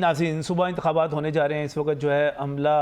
नाज़रीन, सुबह इंतखाबात होने जा रहे हैं। इस वक्त जो है अमला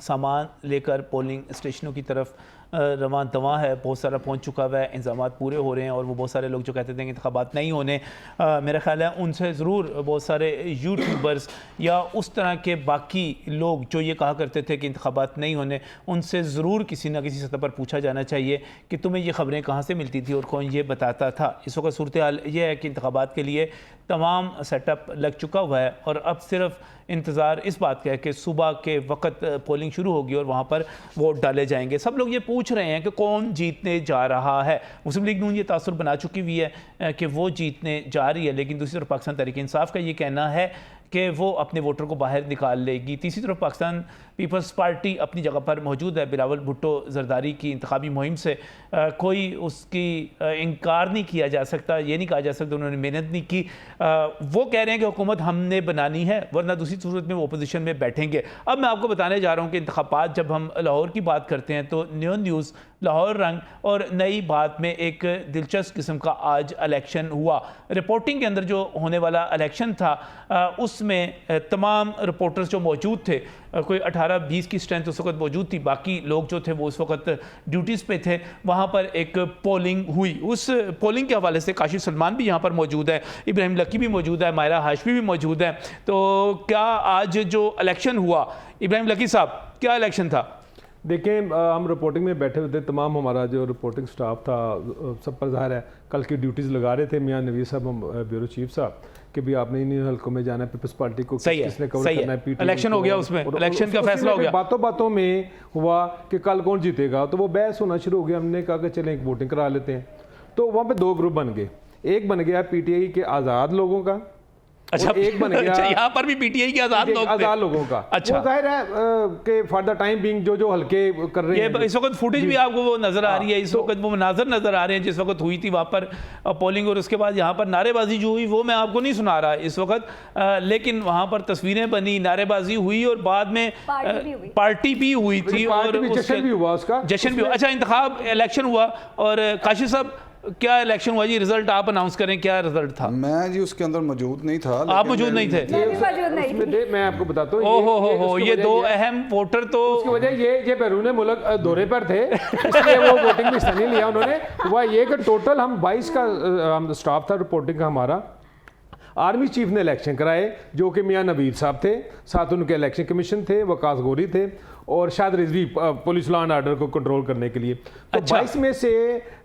सामान लेकर पोलिंग स्टेशनों की तरफ रवां दवा है, बहुत सारा पहुंच चुका हुआ है, इंतजाम पूरे हो रहे हैं। और वो बहुत सारे लोग जो कहते थे कि इंतखाबात नहीं होने, मेरा ख्याल है उनसे ज़रूर बहुत सारे यूट्यूबर्स या उस तरह के बाकी लोग जो ये कहा करते थे कि इंतखाबात नहीं होने, उनसे ज़रूर किसी न किसी सतह पर पूछा जाना चाहिए कि तुम्हें ये खबरें कहाँ से मिलती थी और कौन ये बताता था। इस वक्त सूरत हाल ये है कि इंतखाबात के लिए तमाम सेटअप लग चुका हुआ है और अब सिर्फ इंतज़ार इस बात का है कि सुबह के वक्त पोलिंग शुरू होगी और वहाँ पर वोट डाले जाएंगे। सब लोग ये पूछ रहे हैं कि कौन जीतने जा रहा है। मुस्लिम लीग नून ये तासुर बना चुकी हुई है कि वो जीतने जा रही है, लेकिन दूसरी तरफ पाकिस्तान तहरीक इंसाफ का ये कहना है कि वो अपने वोटर को बाहर निकाल लेगी। तीसरी तरफ पाकिस्तान पीपल्स पार्टी अपनी जगह पर मौजूद है। बिलावल भुट्टो जरदारी की इंतखाबी मुहिम से कोई उसकी इनकार नहीं किया जा सकता, ये नहीं कहा जा सकता उन्होंने मेहनत नहीं की। वो कह रहे हैं कि हुकूमत हमने बनानी है, वरना दूसरी सूरत में वो अपोजिशन में बैठेंगे। अब मैं आपको बताने जा रहा हूँ कि इंतखाबात, जब हम लाहौर की बात करते हैं तो न्यू न्यूज़ लाहौर रंग और नई बात में एक दिलचस्प किस्म का आज इलेक्शन हुआ। रिपोर्टिंग के अंदर जो होने वाला इलेक्शन था उसमें तमाम रिपोर्टर्स जो मौजूद थे, कोई 18-20 की स्ट्रेंथ उस वक्त मौजूद थी, बाकी लोग जो थे वो उस वक्त ड्यूटीज़ पे थे। वहाँ पर एक पोलिंग हुई, उस पोलिंग के हवाले से काशिफ सलमान भी यहाँ पर मौजूद है, इब्राहिम लकी भी मौजूद है, मायरा हाशमी भी मौजूद है। तो क्या आज जो इलेक्शन हुआ, इब्राहिम लकी साहब, क्या इलेक्शन था? देखें, हम रिपोर्टिंग में बैठे हुए थे, तमाम हमारा जो रिपोर्टिंग स्टाफ था सब पर ज़ाहिर है कल की ड्यूटीज़ लगा रहे थे। मियाँ नवीर साहब, ब्यूरो चीफ साहब, कि भी आपने इन हल्कों में जाना है, पीपल्स पार्टी को किसने कवर करना है, इलेक्शन हो गया, उसमें इलेक्शन का फैसला हो गया। बातों बातों में हुआ कि कल कौन जीतेगा, तो वो बहस होना शुरू हो गया। हमने कहा कि चलें एक वोटिंग करा लेते हैं। तो वहाँ पे दो ग्रुप बन गए, एक बन गया पीटीआई के आज़ाद लोगों का, अच्छा, एक बन गया यहाँ पर भी पीटीआई के आज़ाद लोगों का। अच्छा, वो जाहिर है कि फॉर द टाइम बीइंग जो हल्के कर रहे हैं। इस वक्त फुटेज भी आपको वो नजर आ रही है, इस वक्त वो मनाजर नजर आ रहे हैं जिस वक्त हुई थी वहाँ पर पोलिंग। और उसके बाद यहाँ पर नारेबाजी जो हुई वो मैं आपको नहीं सुना रहा इस वक्त, लेकिन वहाँ पर तस्वीरें बनी, नारेबाजी हुई और बाद में पार्टी भी हुई थी और जश्न भी हुआ, उसका जश्न भी हुआ। अच्छा, इंतखाब इलेक्शन हुआ। और काशिफ साहब, क्या इलेक्शन हुआ जी? रिजल्ट आप अनाउंस करें, क्या रिजल्ट था? मैं जी उसके अंदर मौजूद नहीं था। आप मौजूद नहीं थे? मैं आपको बताता हूँ। ओहो, ये दो अहम वोटर तो उसकी वजह ये बैरून मुल्क दौरे पर थे, इसलिए वो वोटिंग में हिस्सा नहीं लिया उन्होंने। हुआ ये कि टोटल हम 22 का स्टाफ था रिपोर्टिंग का हमारा। आर्मी चीफ ने इलेक्शन कराए जो कि मियाँ नबीर साहब थे, साथ उनके इलेक्शन कमीशन थे, वकास गोरी थे और शायद Rizvi police law and order को कंट्रोल करने के लिए। तो अच्छा। 22 में से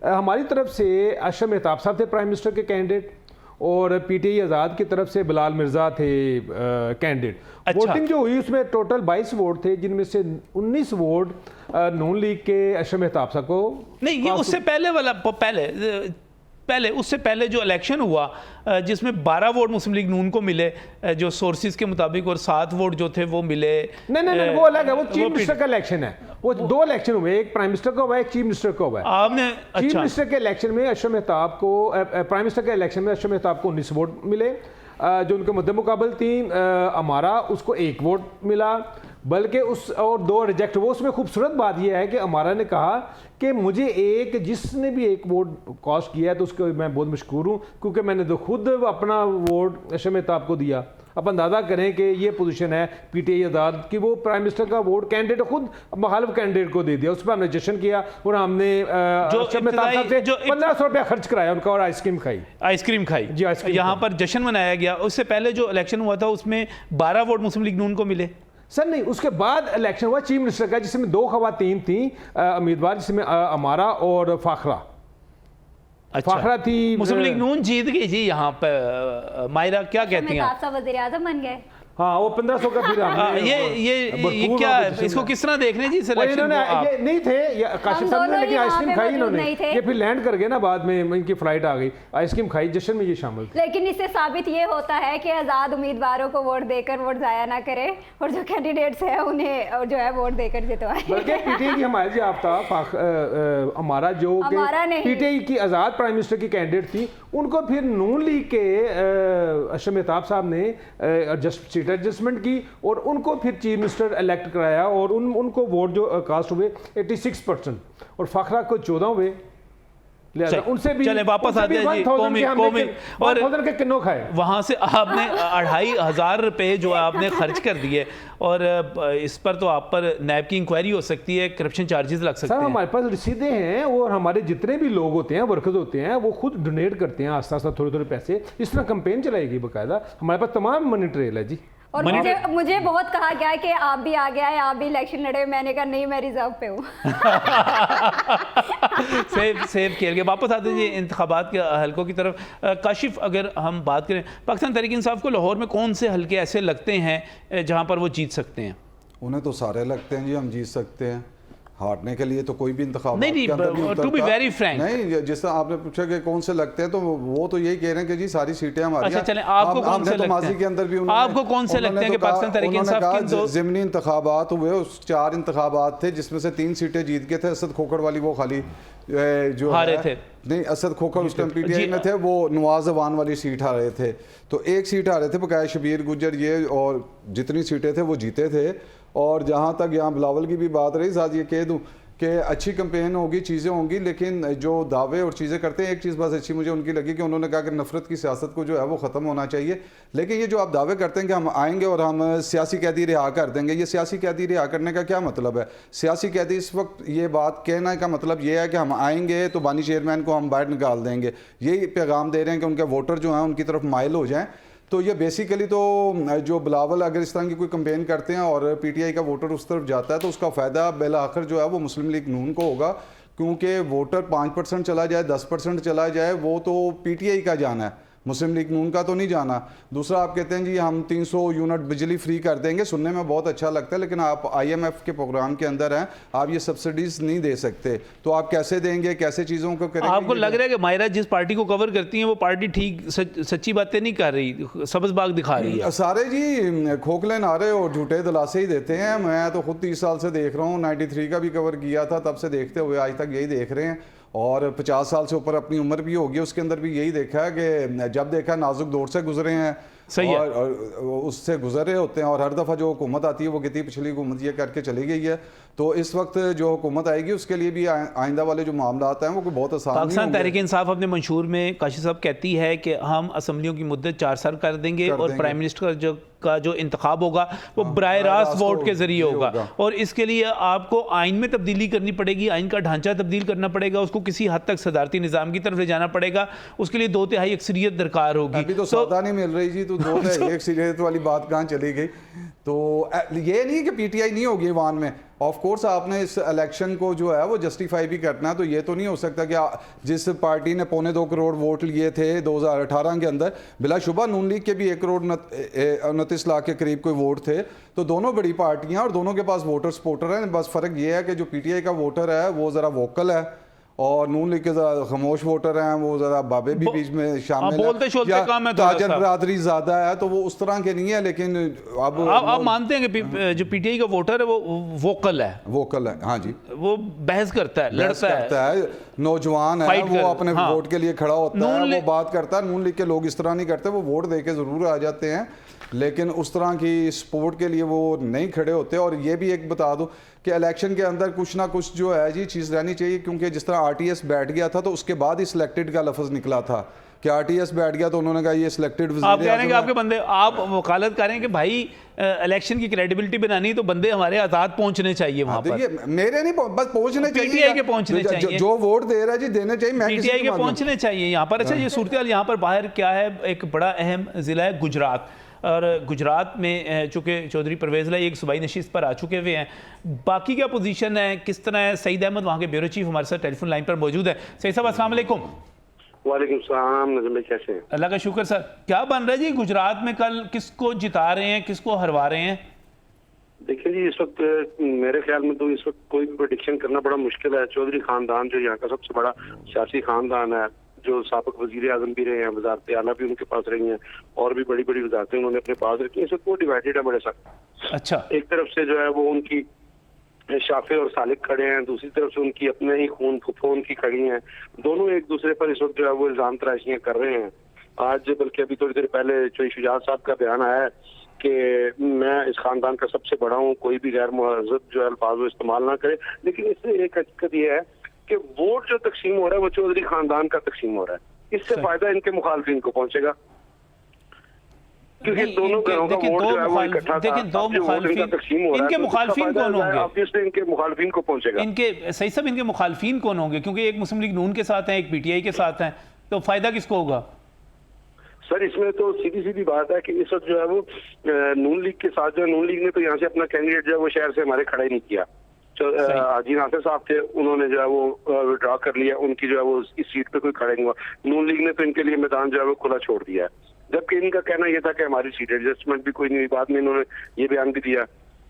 हमारी तरफ से अशरफ मेहताब साहब थे प्राइम मिनिस्टर के कैंडिडेट, और पीटीआई आज़ाद की तरफ से बिलाल मिर्ज़ा थे कैंडिडेट। अच्छा। वोटिंग जो हुई उसमें टोटल 22 वोट थे, जिनमें से 19 वोट नून लीग के अशरफ मेहताब साहब को। नहीं, ये उससे पहले वाला उससे पहले जो इलेक्शन हुआ जिसमें 12 वोट मुस्लिम लीग नून को मिले जो सोर्सेज के मुताबिक, और 7 वोट जो थे वो मिले। नहीं, वो अलग है, वो चीफ मिनिस्टर का इलेक्शन है। वो दो इलेक्शन हुए, एक प्राइम मिनिस्टर का हुआ, एक चीफ मिनिस्टर का हुआ है। आपने चीफ मिनिस्टर के इलेक्शन में अशरफ मेहताब को, प्राइम मिनिस्टर के इलेक्शन में अशरफ मेहताब को 19 वोट मिले, जो उनके मुद्दे मुकाबल थी। हमारा उसको 1 वोट मिला, बल्कि उस और 2 रिजेक्ट। वो उसमें खूबसूरत बात यह है कि हमारा ने कहा कि मुझे जिसने भी 1 वोट कॉस्ट किया है तो उसको मैं बहुत मशकूर हूँ, क्योंकि मैंने तो खुद अपना वोट अशरफ मेहताब को दिया। अब अंदाज़ा करें कि ये पोजीशन है पीटीआई आज़ाद की, वो प्राइम मिनिस्टर का वोट कैंडिडेट खुद मुखालिफ कैंडिडेट को दे दिया। उस पर हमने जश्न किया और हमने अशरफ मेहताब साहब से 1500 रुपया खर्च कराया उनका और आइसक्रीम खाई जी, आइसक्रीम यहाँ पर जश्न मनाया गया। उससे पहले जो इलेक्शन हुआ था उसमें 12 वोट मुस्लिम लीग नून को मिले। सर नहीं, उसके बाद इलेक्शन हुआ चीफ मिनिस्टर का, जिसमें 2 खवातीन थी उम्मीदवार, जिसमें अमारा और फाखरा। अच्छा। फाखरा थी। मुस्लिम लीग नून जीत गई जी यहाँ पर। मायरा क्या कहती हैं? वज़ीर आज़म बन गए। हाँ, वो 1500 का फिर ये क्या है? इसको किस तरह देख रहे हैं जी सिलेक्शन को? ये नहीं थे काशिफ साहब ने, लेकिन आइसक्रीम खाई इन्होंने। ये फिर लैंड कर गए ना, बाद में इनकी फ्लाइट आ गई, आइसक्रीम खाई, जश्न में ये शामिल थे। लेकिन इससे साबित ये होता है कि आज़ाद उम्मीदवारों को वोट देकर वोट जाया ना करे और जो कैंडिडेट्स हैं उन्हें जो है वोट देकर जितवाएं। बल्कि पीटीआई की हमारे जो हमारा जो पीटीआई की आज़ाद प्राइम मिनिस्टर की कैंडिडेट थी, उनको फिर नून लीग के अशरफ मेहताब साहब ने एडजस्टमेंट की और उनको फिर चीफ मिनिस्टर इलेक्ट कराया, और उनको वोट जो कास्ट हुए 86% और फाखरा को 14 हुए, लिहाजा उनसे भी चले वापस उनसे आते भी हैं जी 1000 कौमी के हमने कौमी और 1000 के किन्नो खाए। वहाँ से आपने 2500 रुपये जो आपने खर्च कर दिए और इस पर तो आप पर नैब की इंक्वायरी हो सकती है, करप्शन चार्जेस लग सकते सर हैं। हमारे पास रसीदें हैं और हमारे जितने भी लोग होते हैं, वर्कर्स होते हैं, वो खुद डोनेट करते हैं आस्ता आस्ता थोड़े थोड़े पैसे। इस तरह कंपेन चलाएगी बाकायदा, हमारे पास तमाम मनी ट्रेल है जी। और मुझे बहुत कहा गया है कि आप भी आ गया है, आप भी इलेक्शन लड़े। मैंने कहा नहीं, मैं रिजर्व पे हूँ। सेव किया गया। वापस आते हैं इंतखाबात के हलकों की तरफ। काशिफ, अगर हम बात करें पाकिस्तान तहरीक इंसाफ को लाहौर में कौन से हलके ऐसे लगते हैं जहाँ पर वो जीत सकते हैं? उन्हें तो सारे लगते हैं जी, हम जीत सकते हैं। हारने के लिए तो कोई भी इंतखाब नहीं, to be very frank। नहीं, जिस तरह आपने पूछा कि कौन से लगते हैं, तो वो तो यही कह रहे हैं कि जी सारी सीटें हमारी। अच्छा चलें, आपको कौन से लगते हैं? के अंदर भी आपको कौन से लगते हैं कि पाकिस्तान तहरीक इंसाफ के दो ज़िमनी इंतखाबात हुए, उस 4 इंतखाबात थे जिसमें से 3 सीटें जीत गए थे। असद खोखर वाली वो खाली जो हारे थे। नहीं, असद खोखर उस टाइम पीटीआई में थे, वो नवाज अवान वाली सीट हारे थे। तो एक सीट हारे थे बकाया शबीर गुजर ये, और जितनी सीटें थे वो जीते थे। और जहाँ तक यहाँ बिलावल की भी बात रही, साथ ये कह दूँ कि अच्छी कंपेन होगी, चीज़ें होंगी, लेकिन जो दावे और चीज़ें करते हैं, एक चीज़ बस अच्छी मुझे उनकी लगी कि उन्होंने कहा कि नफरत की सियासत को जो है वो ख़त्म होना चाहिए। लेकिन ये जो आप दावे करते हैं कि हम आएंगे और हम सियासी कैदी रिहा कर देंगे, ये सियासी कैदी रिहा करने का क्या मतलब है? सियासी कैदी इस वक्त ये बात कहने का मतलब ये है कि हम आएंगे तो बानी चेयरमैन को हम बाहर निकाल देंगे। यही पैगाम दे रहे हैं कि उनके वोटर जो हैं उनकी तरफ माइल हो जाएँ। तो ये बेसिकली तो जो बिलावल अगर इस तरह की कोई कंपेन करते हैं और पीटीआई का वोटर उस तरफ जाता है, तो उसका फ़ायदा बिल आखिर जो है वो मुस्लिम लीग नून को होगा, क्योंकि वोटर 5% चला जाए, 10% चला जाए, वो तो पीटीआई का जाना है, मुस्लिम लीग नून का तो नहीं जाना। दूसरा, आप कहते हैं जी हम 300 यूनिट बिजली फ्री कर देंगे, सुनने में बहुत अच्छा लगता है, लेकिन आप IMF के प्रोग्राम के अंदर हैं, आप ये सब्सिडीज नहीं दे सकते, तो आप कैसे देंगे, कैसे चीज़ों को करेंगे? आपको लग रहा है कि मायरा जिस पार्टी को कवर करती है वो पार्टी ठीक सच्ची बातें नहीं कर रही, सब्ज़ बाग दिखा रही है? सारे जी खोखले नारे और झूठे दिलासे ही देते हैं। मैं तो खुद 30 साल से देख रहा हूँ, 93 का भी कवर किया था, तब से देखते हुए आज तक यही देख रहे हैं। और 50 साल से ऊपर अपनी उम्र भी होगी, उसके अंदर भी यही देखा है कि जब देखा नाजुक दौर से गुजरे हैं, सही है। और उससे गुजर रहे होते हैं, और हर दफ़ा जो हुकूमत आती है वो कहती है पिछली हुकूमत ये करके चली गई है। तो इस वक्त जो हुकूमत आएगी उसके लिए भी आइंदा वाले जो मामला हैं वो बहुत आसान नहीं होंगे। पाकिस्तान तहरीक इंसाफ अपने मंशूर में काशी साहब कहती है कि हम असम्बलियों की मुद्दत 4 साल कर देंगे और प्राइम मिनिस्टर का जो इंतखाब होगा वो बराह रास्त वोट के जरिए होगा, और इसके लिए आपको आइन में तब्दीली करनी पड़ेगी, आइन का ढांचा तब्दील करना पड़ेगा, उसको किसी हद तक सदारती निज़ाम की तरफ ले जाना पड़ेगा, उसके लिए 2/3 अक्सरियत दरकार होगी। अभी तो सौदा नहीं मिल रही जी, तो 2/3 अक्सरियत वाली बात कहाँ चली गई? तो ये नहीं कि पीटीआई नहीं होगी ईवान में। ऑफ कोर्स आपने इस इलेक्शन को जो है वो जस्टिफाई भी करना है, तो ये तो नहीं हो सकता कि जिस पार्टी ने 2.25 करोड़ वोट लिए थे 2018 के अंदर, बिलाशुबा नून लीग के भी 1 करोड़ 29 लाख के करीब कोई वोट थे। तो दोनों बड़ी पार्टियां और दोनों के पास वोटर सपोर्टर हैं, बस फ़र्क ये है कि जो पीटीआई का वोटर है वो ज़रा वोकल है और नून लीग के ज़रा खामोश वोटर हैं, वो ज़रा बाबे भी बीच में शामिल है, ताजर बरादरी ज़्यादा है, तो वो उस तरह के नहीं है। लेकिन अब आप मानते हैं कि जो पीटीआई का वोटर है वो वोकल है? वोकल है, हाँ जी, वो बहस करता है, लड़ता है, नौजवान है, वो अपने वोट के लिए खड़ा होता है, वो बात करता है। नून लीग के लोग इस तरह नहीं करते, वो वोट दे के ज़रूर आ जाते हैं, लेकिन उस तरह की सपोर्ट के लिए वो नहीं खड़े होते। और ये भी एक बता दूं कि इलेक्शन के अंदर कुछ ना कुछ जो है जी चीज़ रहनी चाहिए, क्योंकि जिस तरह RTS बैठ गया था तो उसके बाद ही सिलेक्टेड का लफ्ज़ निकला था कि RTS बैठ गया, तो उन्होंने कहा ये सिलेक्टेड वज़ीर। आप कह रहे हैं कि आपके बंदे, आप वकालत कर रहे हैं कि भाई इलेक्शन की क्रेडिबिलिटी बनानी तो बंदे हमारे आज़ाद पहुंचने चाहिए वहां पर। ये मेरे नहीं, बस पहुंचने चाहिए, पीटीआई के पहुंचने चाहिए, जो वोट दे रहा है जी देने चाहिए, मैं पीटीआई के पहुंचने चाहिए यहाँ पर। अच्छा, ये सूरत यहाँ पर बाहर क्या है, एक बड़ा अहम ज़िला है गुजरात, और गुजरात में चूँकि चौधरी परवेज़ लाई एक सूबाई नशिस्त पर आ चुके हुए हैं, बाकी क्या पोजीशन है, किस तरह है? सईद अहमद वहाँ के ब्यूरो चीफ हमारे साथ टेलीफोन लाइन पर मौजूद है। सईद साहब अस्सलाम वालेकुम। वालेकुम सलाम, नज़म भाई कैसे हैं? अल्लाह का शुक्र सर। क्या बन रहा है जी गुजरात में? कल किसको जिता रहे हैं, किसको हरवा रहे हैं? देखिए जी, इस वक्त मेरे ख्याल में तो इस वक्त कोई भी प्रेडिक्शन करना बड़ा मुश्किल है। चौधरी खानदान जो यहाँ का सबसे बड़ा सियासी खानदान है, जो साबिक वजीर आजम भी रहे हैं, वजारत आला भी उनके पास रही हैं, और भी बड़ी बड़ी वजारतें उन्होंने अपने पास रखी हैं, इस वक्त वो डिवाइडेड है बड़े सख्त। अच्छा, एक तरफ से जो है वो उनकी शाफे और सालिक खड़े हैं, दूसरी तरफ से उनकी अपने ही खून फुफोन की खड़ी हैं, दोनों एक दूसरे पर इस वक्त जो है वो इल्जाम तराशियां कर रहे हैं। आज बल्कि अभी थोड़ी देर पहले चौधरी शुजात साहब का बयान आया है कि मैं इस खानदान का सबसे बड़ा हूँ, कोई भी गैर मुहज़्ज़ब जो है अल्फाज वो इस्तेमाल ना करे। लेकिन इससे एक हकीकत ये है कि वोट जो तकसीम हो रहा है वो चौधरी खानदान का तकसीम हो रहा है। इससे फायदा इनके मुखालफिन को पहुंचेगा, क्योंकि दोनों घरों का वोट जो है वो इकट्ठा था। देखिए दो मुखालफिन, इनके मुखालफिन कौन होंगे? ऑब्वियसली इनके मुखालफिन को पहुंचेगा। इनके सही सब इनके मुखालफिन कौन होंगे? क्योंकि एक मुस्लिम लीग नून के साथ है, एक पीटीआई के साथ है, तो फायदा किसको होगा? सर इसमें तो सीधी सीधी बात है कि इस वक्त जो है वो नून लीग के साथ जो है, नून लीग ने तो यहाँ से अपना कैंडिडेट जो है वो शहर से हमारे खड़ा ही नहीं किया। हाजी नासिर साहब थे, उन्होंने जो है वो विड्रॉ कर लिया, उनकी जो है वो इस सीट पे कोई खड़ा नहीं हुआ। नून लीग ने तो इनके लिए मैदान जो है वो खुला छोड़ दिया है, जबकि इनका कहना यह था कि हमारी सीट एडजस्टमेंट भी कोई नहीं हुई। बाद में इन्होंने ये बयान भी दिया।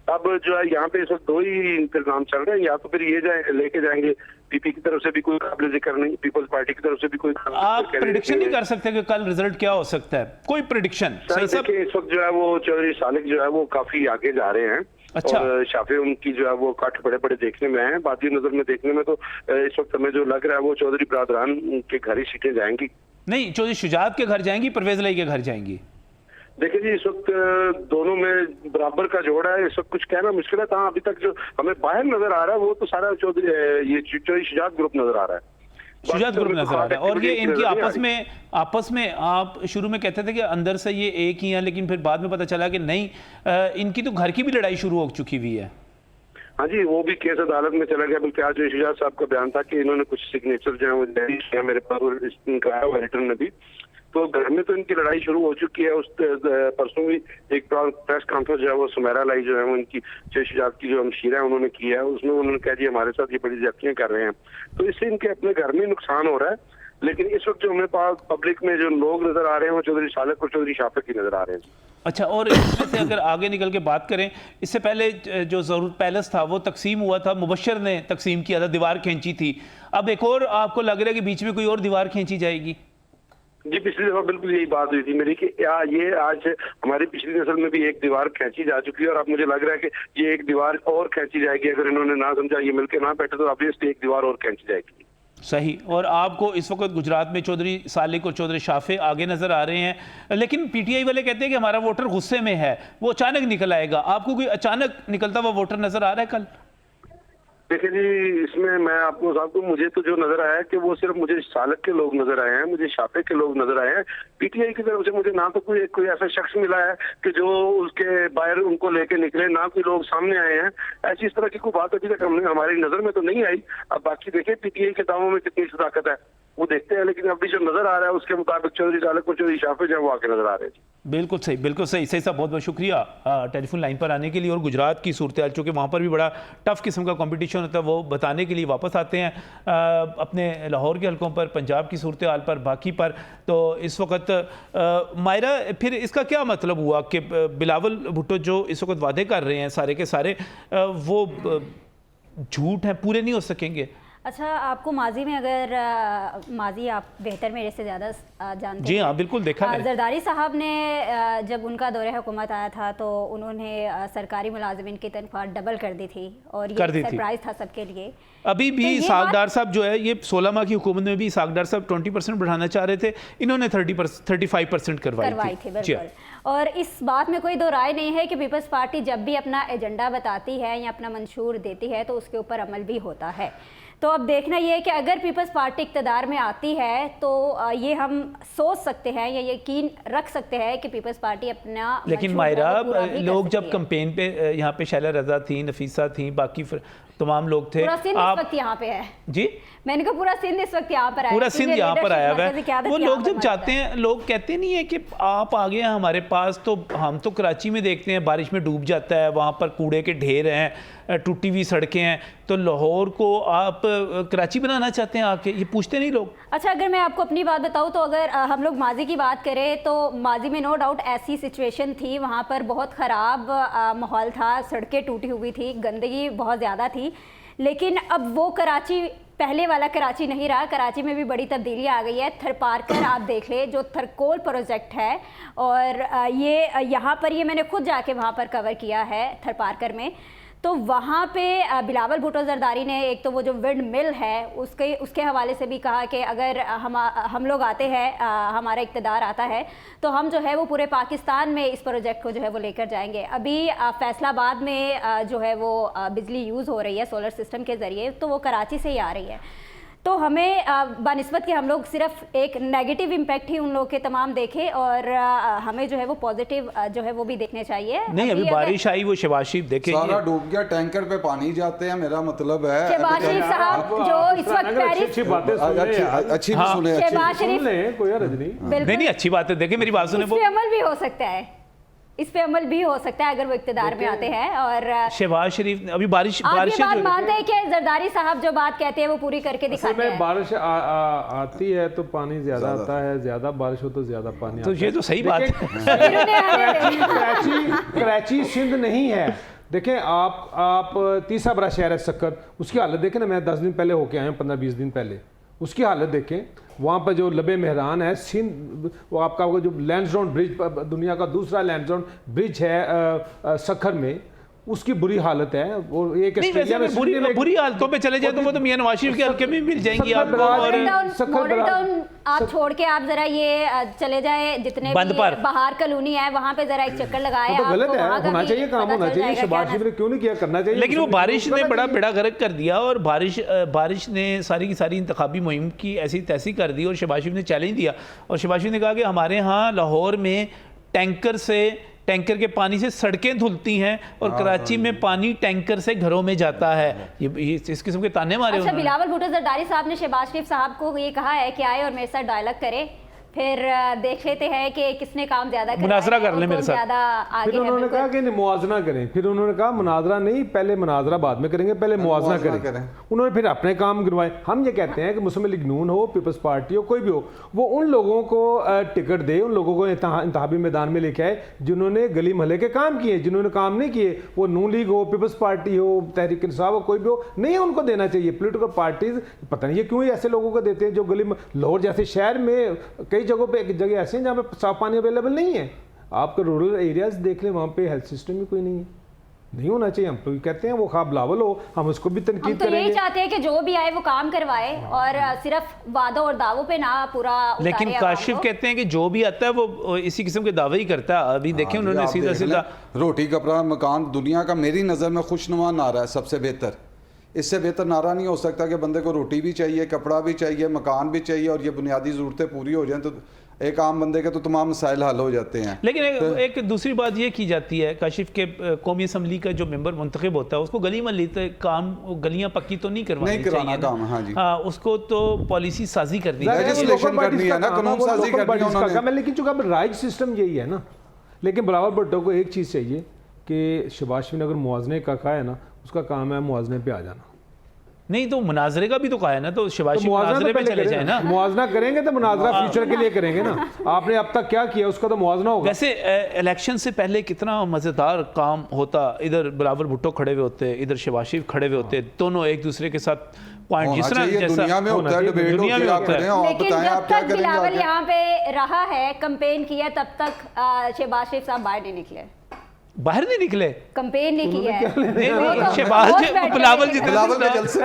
अब जो है यहाँ पे इस वक्त दो ही इंतजाम चल रहे हैं, या तो फिर ये लेके जाएंगे पीपी की तरफ से भी कोई काबिल जिक्र नहीं, पीपल्स पार्टी की तरफ से भी कोई। आप प्रेडिक्शन नहीं कर सकते कि कल रिजल्ट क्या हो सकता है? कोई प्रेडिक्शन? देखिए इस वक्त जो है वो चौधरी सालिक जो है वो काफी आगे जा रहे हैं। अच्छा। और शाफे उनकी जो है वो काट बड़े बड़े देखने में है। बादी नजर में देखने में तो इस वक्त हमें जो लग रहा है वो चौधरी बरादरान के घर ही सीटें जाएंगी। नहीं, चौधरी शुजात के घर जाएंगी, परवेज लाई के घर जाएंगी? देखिए जी इस वक्त दोनों में बराबर का जोड़ा है, इस वक्त कुछ कहना मुश्किल है। अभी तक जो हमें बाहर नजर आ रहा है वो तो सारा चौधरी शुजात ग्रुप नजर आ रहा है, शुजात ग्रुप नजर आ रहा है। और ये इनकी आपस में आप शुरू में कहते थे कि अंदर से ये एक ही है, लेकिन फिर बाद में पता चला कि नहीं, इनकी तो घर की भी लड़ाई शुरू हो चुकी हुई है। हाँ जी, वो भी केस अदालत में चला गया। बल्कि आज शुजात साहब का बयान था कि इन्होंने कुछ सिग्नेचर जो है वो जारी किया मेरे पास, इनका आया एडिटर ने भी। तो घर में तो इनकी लड़ाई शुरू हो चुकी है। उस परसों भी एक प्रेस कॉन्फ्रेंस जो है वो सुमेरा लाई जो है वो इनकी शुजात की जो हमशीरा है उन्होंने किया है, उसमें उन्होंने कहा जी हमारे साथ ये बड़ी ज्यादतियां कर रहे हैं। तो इससे इनके अपने घर में नुकसान हो रहा है। लेकिन इस वक्त जो हमें पास पब्लिक में जो लोग नजर आ रहे हैं वो चौधरी सालिक और चौधरी शाफे की नजर आ रहे हैं। अच्छा, और इसमें से अगर आगे निकल के बात करें, इससे पहले जो ज़रूरत पैलेस था वो तकसीम हुआ था, मुबशर ने तकसीम किया था, दीवार खींची थी। अब एक और आपको लग रहा है कि बीच में कोई और दीवार खींची जाएगी? जी पिछली दफा बिल्कुल यही बात हुई थी मेरी कि ये आज हमारी पिछली नस्ल में भी एक दीवार खींची जा चुकी है, और अब मुझे लग रहा है कि ये एक दीवार और खींची जाएगी। अगर इन्होंने ना समझा, ये मिलकर ना बैठे, तो ऑब्वियसली एक दीवार और खींची जाएगी। सही। और आपको इस वक्त गुजरात में चौधरी सालिक और चौधरी शाफे आगे नजर आ रहे हैं, लेकिन पीटीआई वाले कहते हैं कि हमारा वोटर गुस्से में है, वो अचानक निकल आएगा। आपको कोई अचानक निकलता हुआ वोटर नजर आ रहा है कल? देखिए जी इसमें मैं आपको साहब को मुझे तो जो नजर आया है कि वो सिर्फ मुझे सालिक के लोग नजर आए हैं, मुझे शाफे के लोग नजर आए हैं। पीटीआई की तरफ से मुझे ना तो कोई ऐसा शख्स मिला है कि जो उसके बाहर उनको लेके निकले, ना कोई लोग सामने आए हैं। ऐसी इस तरह की कोई बात अभी तक हमारी नजर में तो नहीं आई। अब बाकी देखिए पीटीआई के दावों में कितनी ताकत है वो देखते हैं, लेकिन अभी जो नजर आ रहा है उसके मुताबिक चौधरी सालिक और चौधरी शाफे जो वो आके नजर आ रहे हैं। बिल्कुल सही, बिल्कुल सही। सही साहब, बहुत बहुत शुक्रिया टेलीफोन लाइन पर आने के लिए। और गुजरात की सूरत हाल, चूँकि वहाँ पर भी बड़ा टफ किस्म का कंपटीशन होता है, वो बताने के लिए वापस आते हैं अपने लाहौर के हलकों पर, पंजाब की सूरत हाल पर, बाकी पर। तो इस वक्त मायरा, फिर इसका क्या मतलब हुआ कि बिलावल भुट्टो जो इस वक्त वादे कर रहे हैं सारे के सारे, वो झूठ हैं, पूरे नहीं हो सकेंगे? अच्छा, आपको माजी में अगर माजी आप बेहतर मेरे से ज़्यादा जानते हैं। जी हाँ, बिल्कुल देखा मैंने। जरदारी साहब ने जब उनका दौरे हुकूमत आया था तो उन्होंने सरकारी मुलाजिमिन की तनख्वाह डबल कर दी थी, और ये सरप्राइज था सबके लिए। अभी भी इसाकडार साहब जो है, ये 16 माह की हुकूमत में भी इसाकडार साहब 20% बढ़ाना चाह रहे थे, इन्होंने 35% करवाई थी। बिल्कुल। और इस बात में कोई दो राय नहीं है कि पीपल्स पार्टी जब भी अपना एजेंडा बताती है या अपना मंशूर देती है तो उसके ऊपर अमल भी होता है। तो अब देखना ये है कि अगर पीपल्स पार्टी इक़्तिदार में आती है तो ये हम सोच सकते हैं या यकीन रख सकते हैं कि पीपल्स पार्टी अपना। लेकिन मायरा, लोग जब कैंपेन पे यहाँ पे शैला रजा थी, नफीसा थी, बाकी तमाम लोग थे। पूरा सिंध इस वक्त यहाँ पे है जी, मैंने कहा पूरा सिंध इस वक्त यहाँ पर आया, पूरा सिंध यहाँ पर आया हुआ है। वो लोग जब जाते हैं, लोग कहते नहीं है कि आप आ गए हैं हमारे पास, तो हम तो कराची में देखते हैं बारिश में डूब जाता है, वहाँ पर कूड़े के ढेर हैं, टूटी हुई सड़कें हैं, तो लाहौर को आप कराची बनाना चाहते हैं आके, ये पूछते नहीं लोग? अच्छा, अगर मैं आपको अपनी बात बताऊँ तो अगर हम लोग माजी की बात करें तो माजी में नो डाउट ऐसी सिचुएशन थी, वहाँ पर बहुत ख़राब माहौल था, सड़कें टूटी हुई थी, गंदगी बहुत ज़्यादा थी। लेकिन अब वो कराची पहले वाला कराची नहीं रहा, कराची में भी बड़ी तब्दीली आ गई है। थरपारकर आप देख ले, जो थरकोल प्रोजेक्ट है, और ये यहाँ पर ये मैंने खुद जाके वहाँ पर कवर किया है थरपारकर में। तो वहाँ पे बिलावल भुट्टो जरदारी ने एक तो वो जो विंड मिल है उसके हवाले से भी कहा कि अगर हम लोग आते हैं, हमारा इक़्तिदार आता है, तो हम जो है वो पूरे पाकिस्तान में इस प्रोजेक्ट को जो है वो लेकर जाएंगे। अभी फैसलाबाद में जो है वो बिजली यूज़ हो रही है सोलर सिस्टम के ज़रिए, तो वो कराची से ही आ रही है। तो हमें बनिस्बत कि हम लोग सिर्फ एक नेगेटिव इम्पैक्ट ही उन लोगों के तमाम देखें और हमें जो है वो पॉजिटिव जो है वो भी देखने चाहिए। नहीं, अभी बारिश आई, वो शहबाज शरीफ देखें, सारा डूब गया, टैंकर पे पानी जाते हैं, मेरा मतलब है। शहबाज शरीफ साहब जो इस वक्त पेरिस, अच्छी बातें अच्छी भी सुने, शहबाज शरीफ कोई हर्ज नहीं। नहीं अच्छी बात है, देखिए मेरी बात सुने, इस पे अमल भी हो सकता है, इस पे अमल भी हो सकता है अगर वो इक्तिदार में आते हैं। और शहबाज शरीफ अभी बारिश आप ये बात मानते हैं कि जरदारी साहब जो बात कहते हैं वो पूरी करके दिखाते हैं? बारिश आती है तो पानी ज्यादा आता है, ज्यादा बारिश हो तो ज्यादा पानी तो आता ये तो सही बात है। कराची सिंध नहीं है। देखें आप तीसरा बड़ा शहर है सक्कर, उसकी हालत देखें ना, मैं 10 दिन पहले होके आया हूँ, 15-20 दिन पहले, उसकी हालत देखें। वहाँ पर जो लबे मेहरान है सिंध, वो आपका जो लैंसडाउन ब्रिज, दुनिया का दूसरा लैंसडाउन ब्रिज है सक्खर में, उसकी बुरी हालत है। वो एक ऑस्ट्रेलिया में बुरी हालतों पे चले जाए तो वो तो मियां नवाज शरीफ के हल्के में मिल जाएंगी आपको। और मॉडल टाउन आप छोड़ के आप जरा ये चले जाए जितने भी बाहर कॉलोनी है वहाँ पे जरा एक चक्कर लगाए। तो गलत है, होना चाहिए, काम होना चाहिए, शहबाज शरीफ ने क्यों नहीं किया, करना चाहिए। लेकिन वो बारिश ने बड़ा बेड़ा गर्क कर दिया और बारिश ने सारी की सारी इंतखाबी मुहिम की ऐसी तैसी कर दी। और शहबाज शरीफ ने चैलेंज दिया और शहबाज शरीफ ने कहा कि हमारे यहाँ लाहौर में टैंकर के पानी से सड़कें धुलती हैं और कराची में पानी टैंकर से घरों में जाता है। ये इस किस्म के ताने मारे। अच्छा, बिलावल भुट्टो जरदारी साहब ने शहबाज शरीफ साहब को ये कहा है कि आए और मेरे साथ डायलॉग करे, फिर देख लेते हैं कि किसने काम ज्यादा किया, मुनाजरा कर ले मेरे साथ। ज्यादा आगे फिर उन्होंने कहा कि मुआवजा करें, फिर उन्होंने कहा मुनाजरा नहीं, पहले मुनाजरा बाद में करेंगे, पहले मुआवजा करें। उन्होंने फिर अपने काम गिनवाए। हम ये कहते हैं कि मुस्लिम लीग नून हो, पीपल्स पार्टी हो, कोई भी हो, वो उन लोगों को टिकट दे, उन लोगों को इंतखाबी मैदान में लेके आए जिन्होंने गली महल्ले के काम किए। जिन्होंने काम नहीं किए, वो नून लीग हो, पीपल्स पार्टी हो, तहरीक इंसाफ हो, कोई भी हो, नहीं उनको देना चाहिए। पोलिटिकल पार्टीज पता नहीं ये क्यों ऐसे लोगों को देते हैं जो गली में, लाहौर जैसे शहर में कई जगहों पे, एक जगह ऐसे हैं जहाँ पे साफ पानी अवेलेबल नहीं है। आपके रूरल एरियाज देख लें, वहाँ पे हेल्थ सिस्टम भी कोई नहीं है, नहीं होना चाहिए। हम तो कहते हैं वो ख्वाब बिलावल हो, हम उसको भी तनकीद करेंगे। हम तो यही चाहते हैं कि जो भी आए वो काम करवाए और सिर्फ वादों और दावों पे ना पूरा उतारे। लेकिन काशिफ कहते हैं कि जो भी आता है वो इसी किस्म के दावे ही करता है। अभी देखें उन्होंने सीधा रोटी कपड़ा मकान, दुनिया का मेरी नज़र में खुशनुमा नारा है सबसे बेहतर। इससे बेहतर नारा नहीं हो सकता कि बंदे को रोटी भी चाहिए, कपड़ा भी चाहिए, मकान भी चाहिए और ये बुनियादी ज़रूरतें पूरी हो जाएं तो एक आम बंदे के तो तमाम मसाइल हल हो जाते हैं। लेकिन एक दूसरी बात ये की जाती है काशिफ के कौमी असम्बली का जो मेंबर मुंतखब होता है उसको गली महल्ले काम, गलियां पक्की तो नहीं करवानी चाहिए काम। हाँ जी, हाँ, उसको तो पॉलिसी साजी करनी है, लेजिस्लेशन करनी है ना, कानून साजी करनी है उन्होंने। लेकिन चूंकि अब राइट सिस्टम यही है ना। लेकिन बिलावल भुट्टो को एक चीज़ चाहिए कि शहबाज शरीफ ने अगर मुआवजे का कहा है ना, उसका काम है मुआवजे पे आ जाना। नहीं तो मुनाजरे का भी तो कहा है ना, तो शहबाज शरीफ मुनाजरे पे चले जाए ना। मुआवजा करेंगे तो मुनाजरा फ्यूचर के लिए करेंगे ना। आपने अब तक क्या किया उसका तो मुआवजा होगा। वैसे इलेक्शन से पहले कितना मजेदार काम होता, इधर बिलावल भुट्टो खड़े हुए होते, इधर शहबाज शरीफ खड़े हुए होते, दोनों एक दूसरे के साथ पॉइंट जिस तरह जैसा दुनिया में होता है, डिबेट होती है, आप करें और बताएं आप क्या करेंगे। बिलावल यहाँ पे रहा है, कैंपेन किया, तब तक शहबाज शरीफ साहब बाहर नहीं निकले, बाहर नहीं निकले, कंपेन नहीं की है। बिलावल के जलसे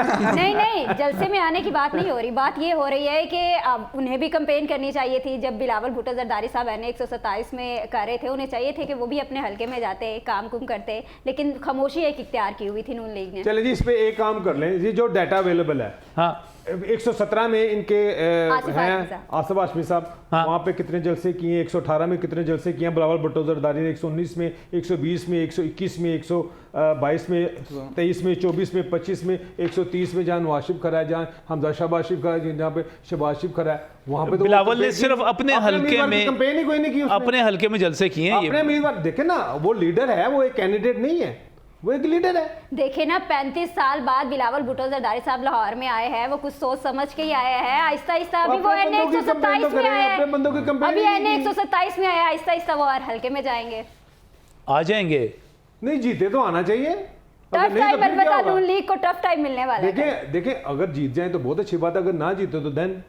नहीं, जलसे में आने की बात नहीं हो रही। बात ये हो रही है कि उन्हें भी कंपेन करनी चाहिए थी। जब बिलावल भुट्टो जरदारी साहब एन 127 में कर रहे थे, उन्हें चाहिए थे कि वो भी अपने हल्के में जाते, काम कुम करते, लेकिन खामोशी एक इख्तियार की हुई थी नून लीग ने। चले जी, इस पे एक काम कर लें जी, जो डाटा अवेलेबल है। हाँ, 117 में इनके हैं आसिफ हाशमी साहब, वहाँ पे कितने जलसे किए, 118 में कितने जलसे किए बिलावल भुट्टो जरदारी ने, 119 में, 120 में, 121 में, 122 में, 23 में, 24 में, 25 में, 130 में, जहाँ नवाज शरीफ खड़ा है, जहाँ हमजा शहबाज शरीफ खड़ा है, जहाँ पे शहबाज शरीफ खड़ा है, वहाँ पे तो बिलावल ने सिर्फ अपने हल्के में कंपेन ही कोई नहीं की, अपने हल्के में जलसे किए। अपने उम्मीदवार देखे ना, वो लीडर है, वो एक कैंडिडेट नहीं है, वो एक लीडर है। देखे ना, 35 साल बाद बिलावल भुट्टो जरदारी साहब लाहौर में आए हैं, वो कुछ सोच समझ के ही आए हैं। आहिस्ता आहिस्ता अभी वो एन 127 में आए हैं, अभी एन 127 में आया, आहिस्ता आहिस्ता वो और हल्के में जाएंगे, आ जाएंगे। नहीं जीते तो आना चाहिए। टफ टाइम अलबत्ता नून लीग को टफ टाइम मिलने वाला है। देखें अगर जीत जाए तो बहुत अच्छी बात है, अगर ना जीते तो देन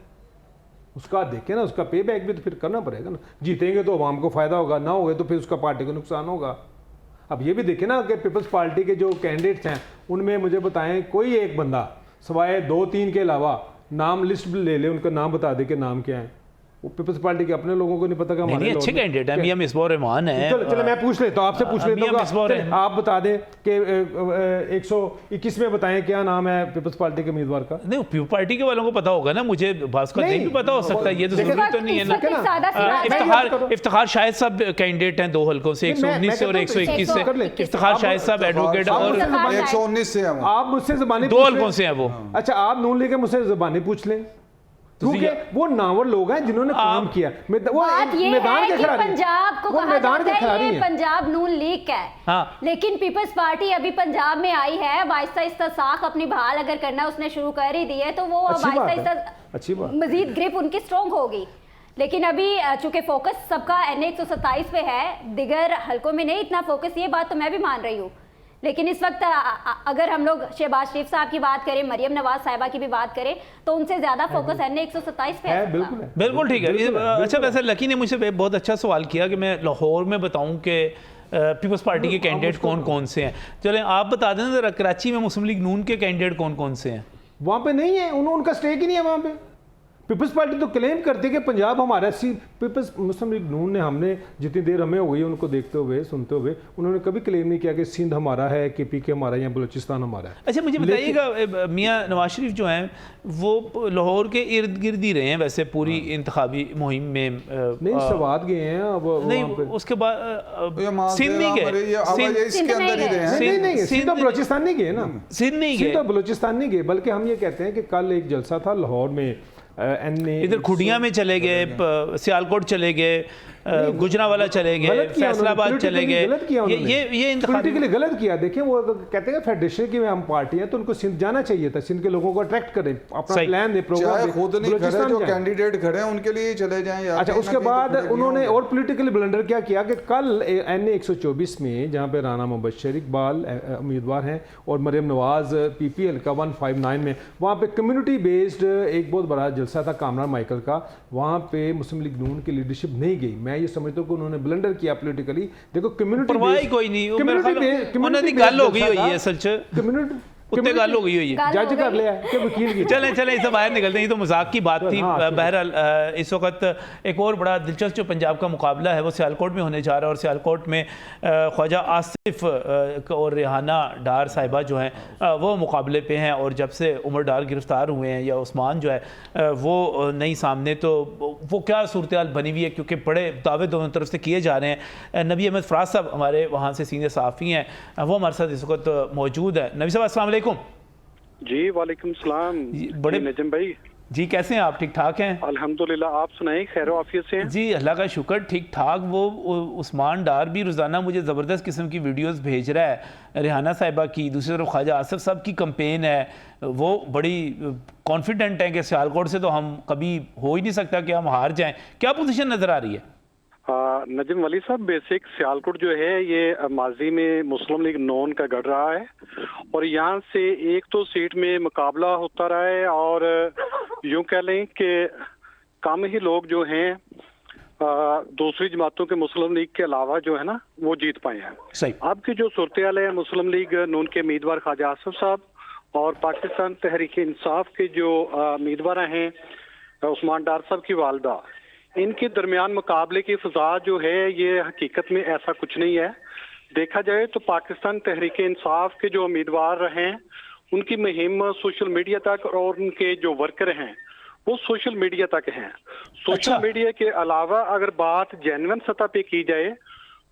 उसका देखें ना, उसका पे बैक भी तो फिर करना पड़ेगा ना। जीतेंगे तो आवाम को फायदा होगा, ना होगा तो फिर उसका पार्टी को नुकसान होगा। अब ये भी देखें ना कि पीपल्स पार्टी के जो कैंडिडेट्स हैं उनमें मुझे बताएं कोई एक बंदा सवाए 2-3 के अलावा, नाम लिस्ट ले ले, उनका नाम बता दे कि नाम क्या है, वो पीपल्स पार्टी के अपने लोगों को नहीं पता कि नहीं हमारे अच्छे कैंडिडेट हैं, मियां मिसबाह रहमान है। चलो मैं पूछ लेता हूँ, आपसे पूछ लेता मियां मिसबाह हूँ, रहमान। आप बता दें कि 121 में बताएं क्या नाम है पीपल्स पार्टी के उम्मीदवार का। नहीं पीपल पार्टी के वालों को पता होगा ना, मुझे भास्कर नहीं भी पता हो सकता है, ये तो जरूरी तो नहीं है ना। इफ्तिखार शाहिद साहब कैंडिडेट हैं 2 हलकों से, 119 से और 121 से। इफ्तिखार शाहिद साहब एडवोकेट और 119 से हैं वो। आप मुझसे ज़बानी 2 हलकों से हैं वो। अच्छा आप नून लीग के मुझसे ज़बानी पूछ लें, क्योंकि वो नावर लोग हैं जिन्होंने काम किया। वो बात ये मैदान है के कि खिलाड़ी हैं। पंजाब को वो कहा मैदान जाता के खिलाड़ी है ये हैं। पंजाब नून लीग का है, हाँ। लेकिन पीपल्स पार्टी अभी पंजाब में आई है, अब आहिस्ता आहिस्ता साख अपनी बहाल अगर करना उसने शुरू कर ही दी है, तो वो अब अच्छी बात आहिस्ता है, आहिस्ता अच्छी बात। मजीद ग्रिप उनकी स्ट्रॉन्ग होगी। लेकिन अभी चूंकि फोकस सबका NA 127 पे है, दिगर हलकों में नहीं इतना फोकस, ये बात तो मैं भी मान रही हूँ। लेकिन इस वक्त अगर हम लोग शहबाज शरीफ साहब की बात करें, मरियम नवाज साहिबा की भी बात करें, तो उनसे ज्यादा फोकस NA 127 पे है। बिल्कुल है। बिल्कुल ठीक है। अच्छा वैसे लकी ने मुझसे बहुत अच्छा सवाल किया कि मैं लाहौर में बताऊं कि पीपल्स पार्टी के कैंडिडेट कौन कौन से हैं। चलें आप बता दें जरा, कराची में मुस्लिम लीग नून के कैंडिडेट कौन कौन से हैं? वहाँ पे नहीं है, उनका स्टेक ही नहीं है वहाँ पे। पीपल्स पार्टी तो क्लेम करती है कि पंजाब हमारा पीपल्स मुस्लिम लीग नून ने, हमने जितनी देर हमें हो गई उनको देखते हुए सुनते हुए, उन्होंने कभी क्लेम नहीं किया कि सिंध हमारा है, KPK हमारा है या बलूचिस्तान हमारा है। अच्छा मुझे बताइएगा, मियां नवाज शरीफ जो हैं वो लाहौर के इर्द गिर्द ही रहे हैं वैसे पूरी इंतखाबी मुहिम में। नहीं सवाद गए हैं अब नहीं वहाँ पे। उसके बाद ये सिंध नहीं गए, इसके अंदर ही रहे हैं। नहीं सिंध और बलूचिस्तान नहीं गए ना, सिंध नहीं सिंध और गए, बलूचिस्तान नहीं गए, बल्कि हम ये कहते हैं कि कल एक जलसा था लाहौर में, इधर खुडिया में चले गए, सियालकोट चले गए, गुजरांवाला चले गए, फैसलाबाद चले गए। ये पॉलिटिकली गलत किया। देखिए वो कहते हैं फेडरेशन की हम पार्टी है, तो उनको सिंध जाना चाहिए था, सिंध के लोगों को अट्रैक्ट करें, अपना प्लान दे, प्रोग्राम चाहे दे, खुद नहीं खड़े, बलूचिस्तान जो जाएं। कैंडिडेट खड़े हैं उनके लिए चले जाएं। अच्छा उसके बाद उन्होंने और पॉलिटिकली ब्लंडर क्या किया कि कल NA 124 में जहाँ पे राना मुबशर इकबाल उम्मीदवार हैं और मरियम नवाज PPL का 159 में, वहाँ पे कम्युनिटी बेस्ड एक बहुत बड़ा जलसा था कामरान माइकल का। वहाँ पे मुस्लिम लीग नून की लीडरशिप नहीं गई। मैं ये समझता हूँ कि उन्होंने ब्लंडर किया पॉलिटिकली। देखो कम्युनिटी कोई नहीं, उन्होंने गल हो गई हुई है असल च, कम्युनिटी उत्ते गल हो गई हुई है, जज कर लिया कि वकील की। चलें इससे बाहर निकलते हैं, ये तो मजाक की बात थी। बहरहाल इस वक्त एक और बड़ा दिलचस्प जो पंजाब का मुकाबला है वो सियालकोट में होने जा रहा है, और सियालकोट में ख्वाजा आसिफ और रेहाना डार साहिबा जो हैं वो मुकाबले पे हैं। और जब से उमर डार गिरफ्तार हुए हैं या उस्मान जो है वो नहीं सामने, तो वो क्या सूरत हाल बनी हुई है, क्योंकि बड़े दावे दोनों तरफ से किए जा रहे हैं। नबी अहमद फराज साहब हमारे वहाँ से सीनियर सहाफ़ी हैं, वो हमारे साथ इस वक्त मौजूद है। नबी साहब अस्सलाम वालेकुम। जी वालेकुम सलाम। बड़े नजम भाई जी कैसे हैं आप? ठीक ठाक हैं? अल्हम्दुलिल्लाह, आप सुनाएं, खैर आफियत से हैं? जी अल्लाह का शुक्र, ठीक ठाक। वो उस्मान डार भी रोज़ाना मुझे ज़बरदस्त किस्म की वीडियोस भेज रहा है रेहाना साहिबा की, दूसरी तरफ ख्वाजा आसिफ साहब की कंपेन है, वो बड़ी कॉन्फिडेंट है कि सियालकोट से तो हम कभी हो ही नहीं सकता कि हम हार जाएं। क्या पोजीशन नज़र आ रही है? नजम वली साहब, बेसिक सियालकोट जो है ये माजी में मुस्लिम लीग नून का गढ़ रहा है, और यहाँ से एक तो सीट में मुकाबला होता रहा है, और यूं कह लें कि कम ही लोग जो हैं दूसरी जमातों के मुस्लिम लीग के अलावा जो है ना वो जीत पाए हैं। सही। अब की जो सूरत हाल है, मुस्लिम लीग नून के उम्मीदवार ख्वाजा आसिफ साहब और पाकिस्तान तहरीक इंसाफ के जो उम्मीदवार हैं उस्मान डार साहब की वालदा, इनके दरमियान मुकाबले की फिजा जो है ये हकीकत में ऐसा कुछ नहीं है। देखा जाए तो पाकिस्तान तहरीक इंसाफ के जो उम्मीदवार हैं उनकी मुहिम सोशल मीडिया तक, और उनके जो वर्कर हैं वो सोशल मीडिया तक हैं। सोशल मीडिया के अलावा अगर बात जेन्युइन सतह पे की जाए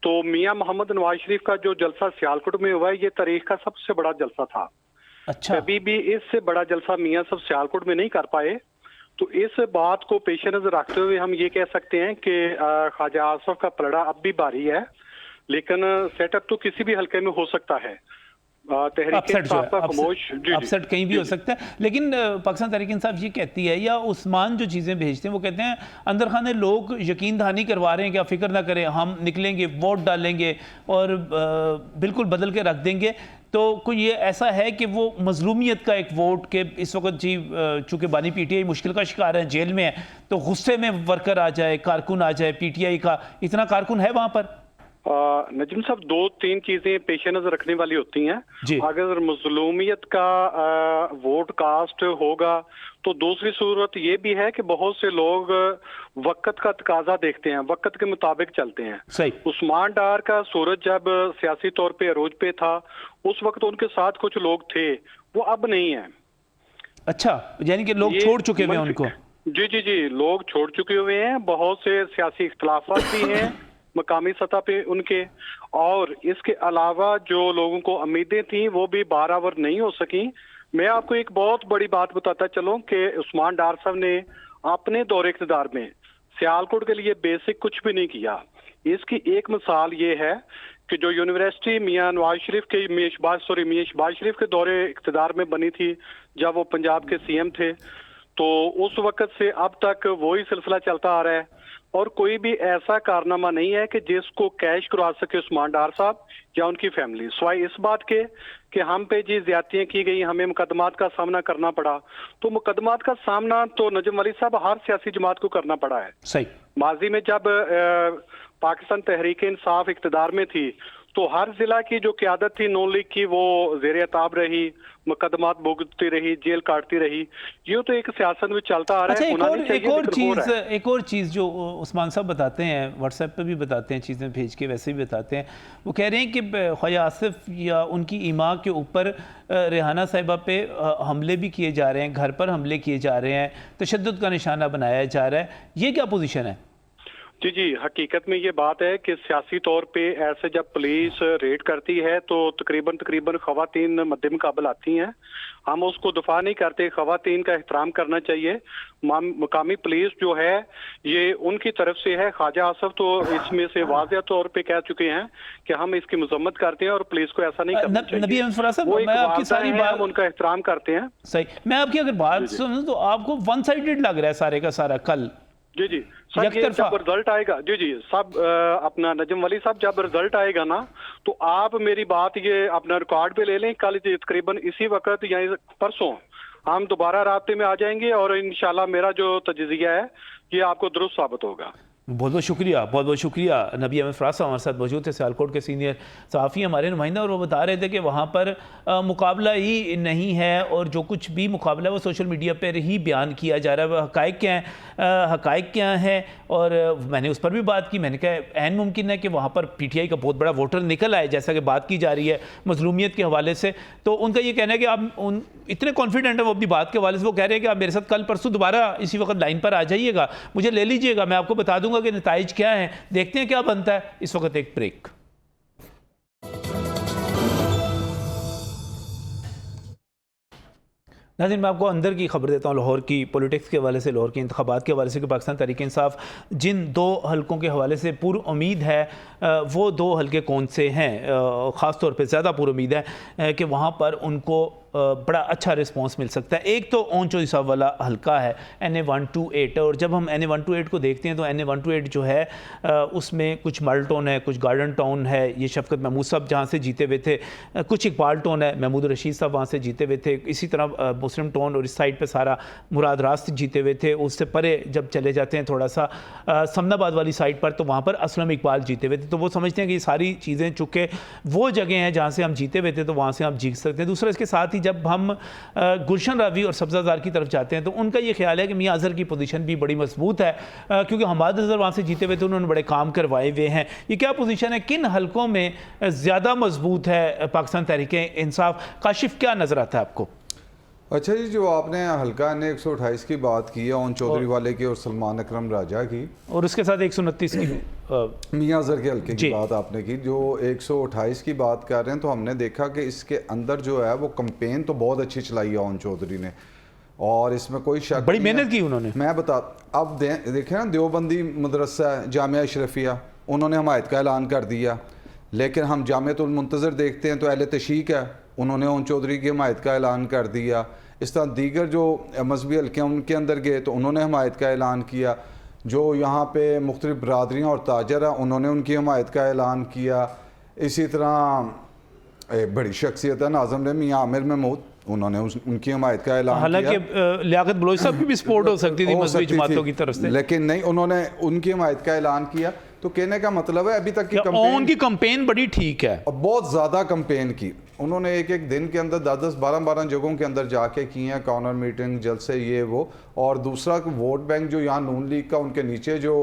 तो मियां मोहम्मद नवाज शरीफ का जो जलसा सियालकोट में हुआ है ये तारीख का सबसे बड़ा जलसा था। अच्छा। कभी भी इससे बड़ा जलसा मियां सब सियालकोट में नहीं कर पाए। तो इस बात को पेश नजर रखते हुए हम ये कह सकते हैं कि ख्वाजा आसिफ का पलड़ा अब भी भारी है, लेकिन सेटअप तो किसी भी हल्के में हो सकता है। अपसेट कहीं भी हो सकता है। लेकिन पाकिस्तान तहरीक इंसाफ ये कहती है, या उस्मान जो चीज़ें भेजते हैं वो कहते हैं अंदर खाने लोग यकीन दहानी करवा रहे हैं कि आप फिक्र ना करें, हम निकलेंगे, वोट डालेंगे और बिल्कुल बदल के रख देंगे। तो कोई ये ऐसा है कि वो मजलूमियत का एक वोट के इस वक्त जी चूँकि बानी PTI मुश्किल का शिकार है, जेल में है, तो गुस्से में वर्कर आ जाए, कारकुन आ जाए PTI का, इतना कारकुन है वहाँ पर? नजम साहब, दो तीन चीजें पेश नजर रखने वाली होती हैं। जी। अगर मजलूमियत का वोट कास्ट होगा तो दूसरी सूरत ये भी है कि बहुत से लोग वक्त का तकाजा देखते हैं, वक्त के मुताबिक चलते हैं। सही। उस्मान डार का सूरज जब सियासी तौर पे अरूज पे था, उस वक्त उनके साथ कुछ लोग थे, वो अब नहीं है। अच्छा, यानी कि लोग ये छोड़ चुके हुए हैं उनको। जी जी जी, लोग छोड़ चुके हुए हैं। बहुत से सियासी इख्तलाफात भी हैं मकामी सतह पे उनके, और इसके अलावा जो लोगों को उम्मीदें थी वो भी बराबर नहीं हो सकी। मैं आपको एक बहुत बड़ी बात बताता चलूं कि उस्मान डार साहब ने अपने दौरे इक़्तिदार में सियालकोट के लिए बेसिक कुछ भी नहीं किया। इसकी एक मिसाल ये है कि जो यूनिवर्सिटी मियां नवाज शरीफ के मियां शहबाज शरीफ के दौरे इक़्तिदार में बनी थी जब वो पंजाब के सीएम थे, तो उस वक्त से अब तक वही सिलसिला चलता आ रहा है और कोई भी ऐसा कारनामा नहीं है कि जिसको कैश करवा सके उस्मान डार साहब या उनकी फैमिली, सिवाय इस बात के कि हम पे जी ज्यादतियां की गई, हमें मुकदमात का सामना करना पड़ा। तो मुकदमात का सामना तो नजम वली साहब हर सियासी जमात को करना पड़ा है। सही। माजी में जब पाकिस्तान तहरीक इंसाफ इक़्तिदार में थी तो हर जिला की जो क़यादत थी नून लीग की, वो ज़ेर अताब रही, मुकदमात भुगतती रही, जेल काटती रही। ये तो एक सियासत में चलता आ रहा अच्छा, है। एक और चीज़ जो उस्मान साहब बताते हैं, व्हाट्सएप पे भी बताते हैं, चीज़ें भेज के वैसे भी बताते हैं, वो कह रहे हैं कि ख्वाजा आसिफ या उनकी इमाम के ऊपर रेहाना साहिबा पे हमले भी किए जा रहे हैं, घर पर हमले किए जा रहे हैं, तशद्दुद का निशाना बनाया जा रहा है। ये क्या पोजीशन है? जी जी, हकीकत में ये बात है कि सियासी तौर पे ऐसे जब पुलिस रेड करती है तो तकरीबन खवातीन मद्दे मुकाबल आती हैं। हम उसको दफा नहीं करते, खवातीन का एहतराम करना चाहिए। मुकामी पुलिस जो है ये उनकी तरफ से है। ख्वाजा आसिफ तो इसमें से वाज़ेह तौर पे कह चुके हैं कि हम इसकी मजम्मत करते हैं और पुलिस को ऐसा नहीं करना चाहिए। वो एक वाक़या है, हम उनका एहतराम करते हैं। सही। मैं आपकी अगर बात सुनूं तो आपको वन साइडेड लग रहा है सारे का सारा कल। जी जी सब, ये जब रिजल्ट आएगा, जी जी सब अपना नजम वली साहब, जब रिजल्ट आएगा ना तो आप मेरी बात ये अपना रिकॉर्ड पे ले लें। कल तकरीबन इसी वक्त या परसों हम दोबारा राब्ते में आ जाएंगे और इंशाल्लाह मेरा जो तजज़िया है ये आपको दुरुस्त साबित होगा। बहुत बहुत शुक्रिया। नबी अहमद फराज साहब हमारे साथ मौजूद थे, सियालकोट के सीनियर सहाफ़ी हमारे नुमाइंदा, और वो बता रहे थे कि वहाँ पर मुकाबला ही नहीं है और जो कुछ भी मुकाबला है वो सोशल मीडिया पर ही बयान किया जा रहा है। वह हक़ाइक़ क्या हैं और मैंने उस पर भी बात की। मैंने कहा ऐन मुमकिन है कि वहाँ पर PTI का बहुत बड़ा वोटर निकल आए, जैसा कि बात की जा रही है मजलूमियत के हवाले से। तो उनका ये कहना है कि आप इतने कॉन्फिडेंट है वो अपनी बात के हवाले से, वो कह रहे हैं कि आप मेरे साथ कल परसों दोबारा इसी वक्त लाइन पर आ जाइएगा, मुझे ले लीजिएगा, मैं आपको बता दूंगा कि नताइज क्या है। देखते हैं क्या बनता है। इस वक्त एक ब्रेक। नाज़रीन, मैं आपको अंदर की खबर देता हूँ लाहौर की पॉलिटिक्स के हवाले से, लाहौर के इंतखाबात के हवाले से कि पाकिस्तान तहरीक इंसाफ जिन दो हलकों के हवाले से पूरी उम्मीद है वो दो हलके कौन से हैं, ख़ास तौर पे ज़्यादा पूरी उम्मीद है कि वहाँ पर उनको बड़ा अच्छा रिस्पांस मिल सकता है। एक तो ओन चौधरी साहब वाला हल्का है NA 128, और जब हम NA 128 को देखते हैं तो NA 128 जो है उसमें कुछ मॉडल टाउन है, कुछ गार्डन टाउन है, ये शफकत महमूद साहब जहाँ से जीते हुए थे, कुछ इकबाल टाउन है, महमूद रशीद साहब वहाँ से जीते हुए थे, इसी तरह मुस्लिम टाउन और इस साइड पर सारा मुराद रास्त जीते हुए थे। उससे परे जब चले जाते हैं थोड़ा सा समनाबाद वाली साइड पर तो वहाँ पर असलम इकबाल जीते हुए थे। तो वो समझते हैं कि ये सारी चीज़ें चूँकि वो जगह हैं जहाँ से हम जीते हुए थे तो वहाँ से हम जीत सकते हैं। दूसरा इसके साथ ही जब हम गुलशन रावी और सब्ज़ाजार की तरफ जाते हैं तो उनका ये ख्याल है कि मियां अज़हर की पोजीशन भी बड़ी मजबूत है, क्योंकि हमाद अज़हर वहाँ से जीते हुए थे, उन्होंने बड़े काम करवाए हुए हैं। ये क्या पोजीशन है, किन हलकों में ज़्यादा मजबूत है पाकिस्तान तहरीक इंसाफ? काशिफ, क्या नज़र आता है आपको? अच्छा जी, जो आपने हल्का NA 128 की बात की है, ओन चौधरी वाले की और सलमान अकरम राजा की, और उसके साथ 129 की मियां अज़हर के हल्के की बात आपने की, जो 128 की बात कर रहे हैं, तो हमने देखा कि इसके अंदर जो है वो कंपेन तो बहुत अच्छी चलाई है ओन चौधरी ने, और इसमें कोई शक, बड़ी मेहनत की उन्होंने। मैं अब देखें ना, देवबंदी मदरसा जामिया अशरफिया, उन्होंने हमायत का ऐलान कर दिया, लेकिन हम जामियतुल मुंतज़िर देखते हैं तो अहले तशीक है, उन्होंने ओन चौधरी की हमायत का ऐलान कर दिया। इस तरह दीगर जो मजहबी हल्के उनके अंदर गए तो उन्होंने हमायत का ऐलान किया। जो यहाँ पे मुख्तलिफ बरादरियाँ और ताजर हैं उन्होंने उनकी हमायत का ऐलान किया। इसी तरह एक बड़ी शख्सियत है नाज़िम ने मियां आमिर महमूद, उन्होंने उनकी हमायत का ऐलान किया। हालांकि लियाकत बलोच साहब की भी सपोर्ट हो सकती थी मजहबी जमातों की तरफ से, लेकिन नहीं, उन्होंने उनकी हमायत का ऐलान किया। तो कहने का मतलब है अभी तक की ओन की कंपेन बड़ी ठीक है, और बहुत ज़्यादा कंपेन की उन्होंने, एक एक दिन के अंदर 10-10 12-12 जगहों के अंदर जाके की हैं, कॉर्नर मीटिंग, जलसे, ये वो। और दूसरा वोट बैंक जो यहाँ नून लीग का उनके नीचे जो